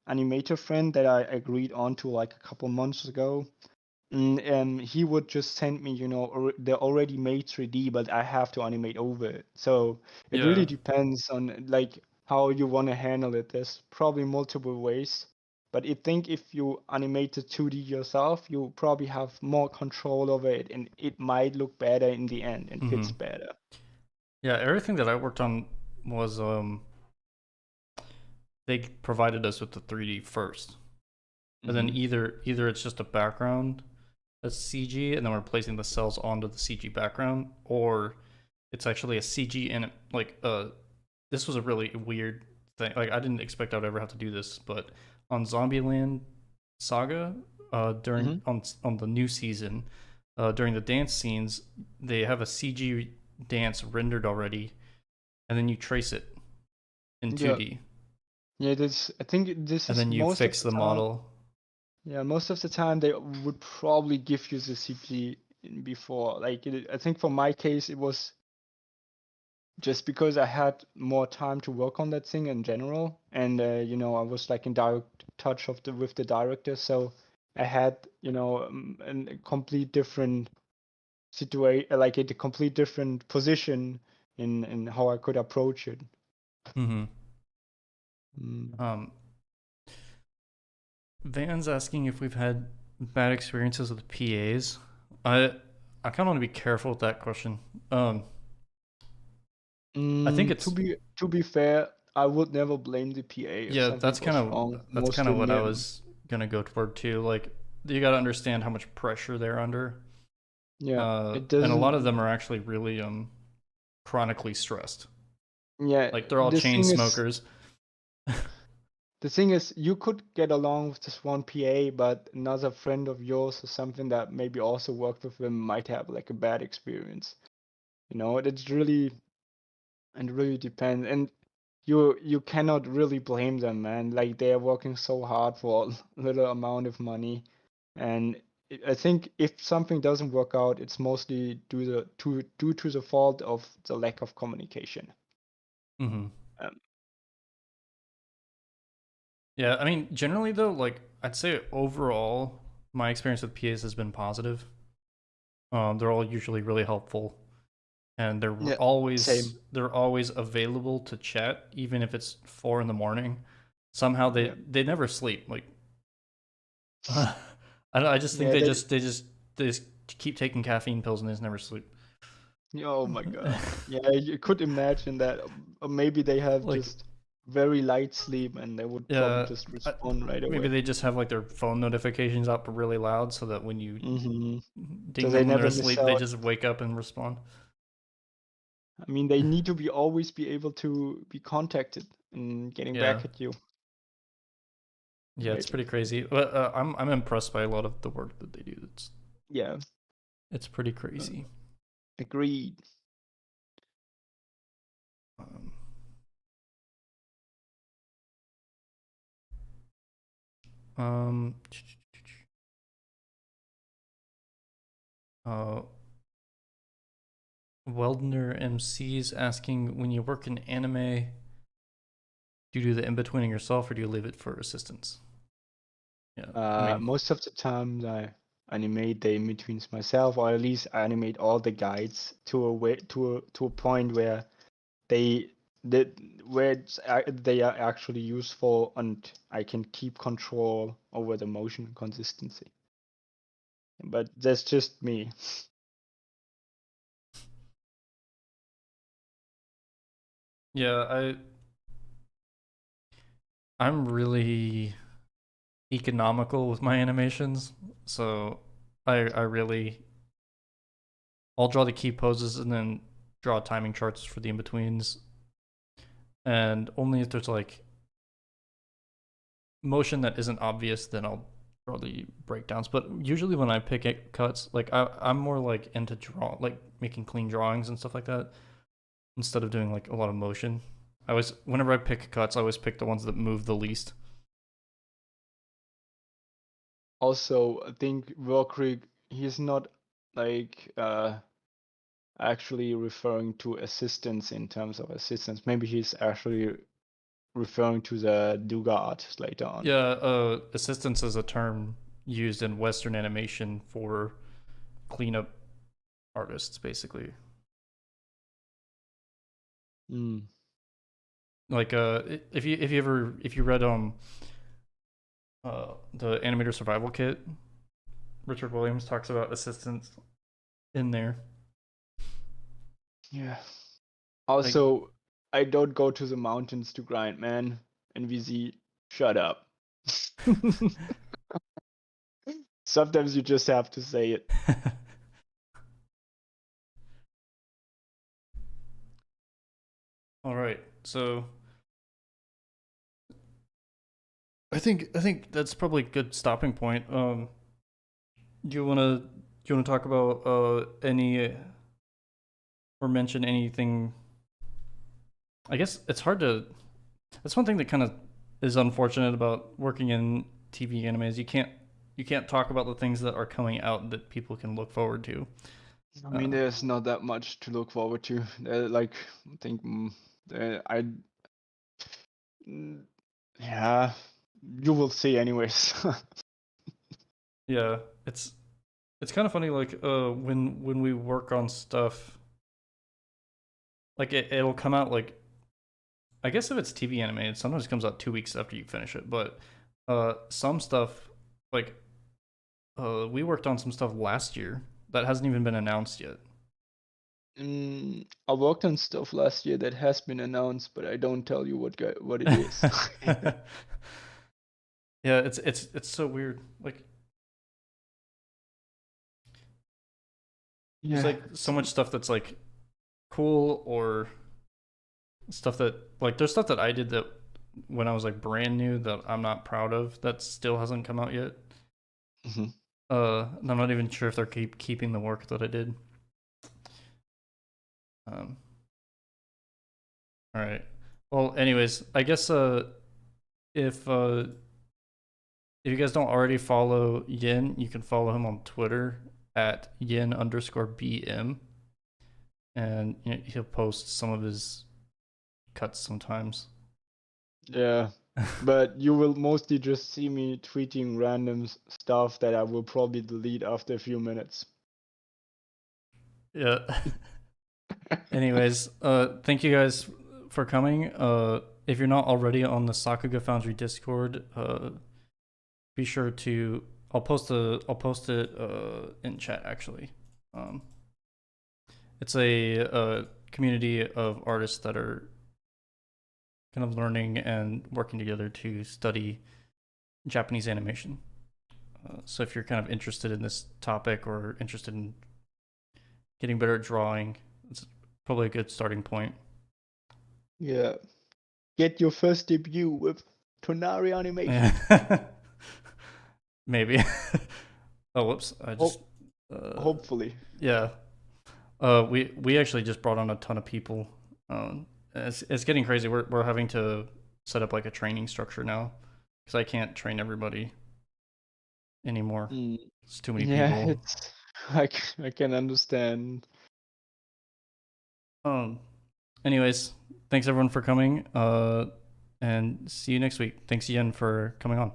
animator friend that I agreed on to like a couple months ago. He would just send me, the already made 3D, but I have to animate over it. So it Yeah. really depends on like how you want to handle it. There's probably multiple ways, but I think if you animate the 2D yourself, you probably have more control over it, and it might look better in the end and fits better. Yeah, everything that I worked on was they provided us with the 3D first. And then either it's just a background that's CG and then we're placing the cells onto the CG background, or it's actually a CG and like this was a really weird thing. Like I didn't expect I'd ever have to do this, but on Zombieland Saga, during on the new season, during the dance scenes, they have a CG dance rendered already, and then you trace it in 2D, Yeah, I think this and is then you most of fix the the time. model. Yeah, most of the time they would probably give you the CP before. Like, I think for my case, it was just because I had more time to work on that thing in general, and I was like in direct touch with the director, so I had a complete different situation, like a complete different position in how I could approach it. Mm-hmm. Mm. Van's asking if we've had bad experiences with PAs. I kind of want to be careful with that question. I think To it's be fair, I would never blame the PA if yeah. something goes wrong. That's kind Mostly of what I me. was gonna go toward too. Like you got to understand how much pressure they're under. Yeah, it And a lot doesn't. of them are actually really chronically stressed. Yeah, Like they're all the chain thing is, smokers. the thing is, you could get along with this one PA, but another friend of yours or something that maybe also worked with him might have like a bad experience. You know, it really depends, and you cannot really blame them, man. Like they are working so hard for a little amount of money, and I think if something doesn't work out, it's mostly due to the fault of the lack of communication. Mm-hmm. Um, Yeah, I mean, generally though, like I'd say overall, my experience with PAs has been positive. They're all usually really helpful, and yeah, always same. available to chat, even if it's 4 in the morning. Somehow Yeah, they never sleep. Like I don't. I just think yeah. they just keep taking caffeine pills and they just never sleep. Oh my God. Yeah, you could imagine that. Or maybe they have Like just very light sleep and they would probably yeah, just respond right maybe away. they just have like their phone notifications up really loud so that when you Hmm. So ding they them when they're never miss asleep, they out. just wake up and respond. I mean, they need to be always be able to be contacted and getting Yeah, back at you. yeah, it's Right. pretty crazy. But I'm impressed by a lot of the work that they do. Yeah. It's pretty uh, crazy. Agreed. Um, um uh, Weldner MC's asking, when you work in anime, do you do the in betweening yourself or do you leave it for assistants? Yeah, I mean, Most of the time I animate the in-betweens myself, or at least I animate all the guides to a way to a point where they that they are actually useful and I can keep control over the motion consistency. But that's just me. yeah, I'm really economical with my animations, so I really I'll draw the key poses and then draw timing charts for the in betweens, and only if there's like motion that isn't obvious, then I'll draw the breakdowns. But usually when I pick it cuts, like I'm more like into like making clean drawings and stuff like that instead of doing like a lot of motion. Whenever I pick cuts, I always pick the ones that move the least. Also, I think Workrig, he's not like actually referring to assistance in terms of assistance. Maybe he's actually referring to the Duga artist later on. Yeah, assistance is a term used in Western animation for cleanup artists, basically. Mm. Like if you read the Animator Survival Kit, Richard Williams talks about assistance in there. Yeah. Like Also, I don't go to the mountains to grind, man. And VZ, shut up. Sometimes you just have to say it. all right, so I think that's probably a good stopping point. Do you wanna talk about any or mention anything? I guess it's hard to. That's one thing that kind of is unfortunate about working in TV anime is you can't talk about the things that are coming out that people can look forward to. I mean, there's not that much to look forward to. Like, I think I, mm, yeah, you will see anyways. Yeah, it's kind of funny. Like when we work on stuff, like it'll come out like I guess if it's TV anime, it sometimes comes out 2 weeks after you finish it. But some stuff like we worked on some stuff last year that hasn't even been announced yet. I worked on stuff last year that has been announced, but I don't tell you what it is. Yeah, it's so weird. Like there's Yeah, like so much stuff that's like cool or stuff that like there's stuff that I did that when I was like brand new that I'm not proud of that still hasn't come out yet. Mm-hmm. And I'm not even sure if they're keeping the work that I did. All right. Well, anyways, I guess if you guys don't already follow Yin, you can follow him on Twitter at yin_bm, and he'll post some of his cuts sometimes. Yeah, but you will mostly just see me tweeting random stuff that I will probably delete after a few minutes. Yeah. Anyways, thank you guys for coming. If you're not already on the Sakuga Foundry Discord, be sure to. I'll post it in chat actually. It's a community of artists that are kind of learning and working together to study Japanese animation. So if you're kind of interested in this topic or interested in getting better at drawing, it's probably a good starting point. Yeah. Get your first debut with Tonari Animation. Maybe. Oh, whoops! I just. Hopefully. Yeah. We actually just brought on a ton of people. It's getting crazy. We're having to set up like a training structure now because I can't train everybody anymore. It's too many people. I can understand. Anyways, thanks everyone for coming. And see you next week. Thanks again for coming on.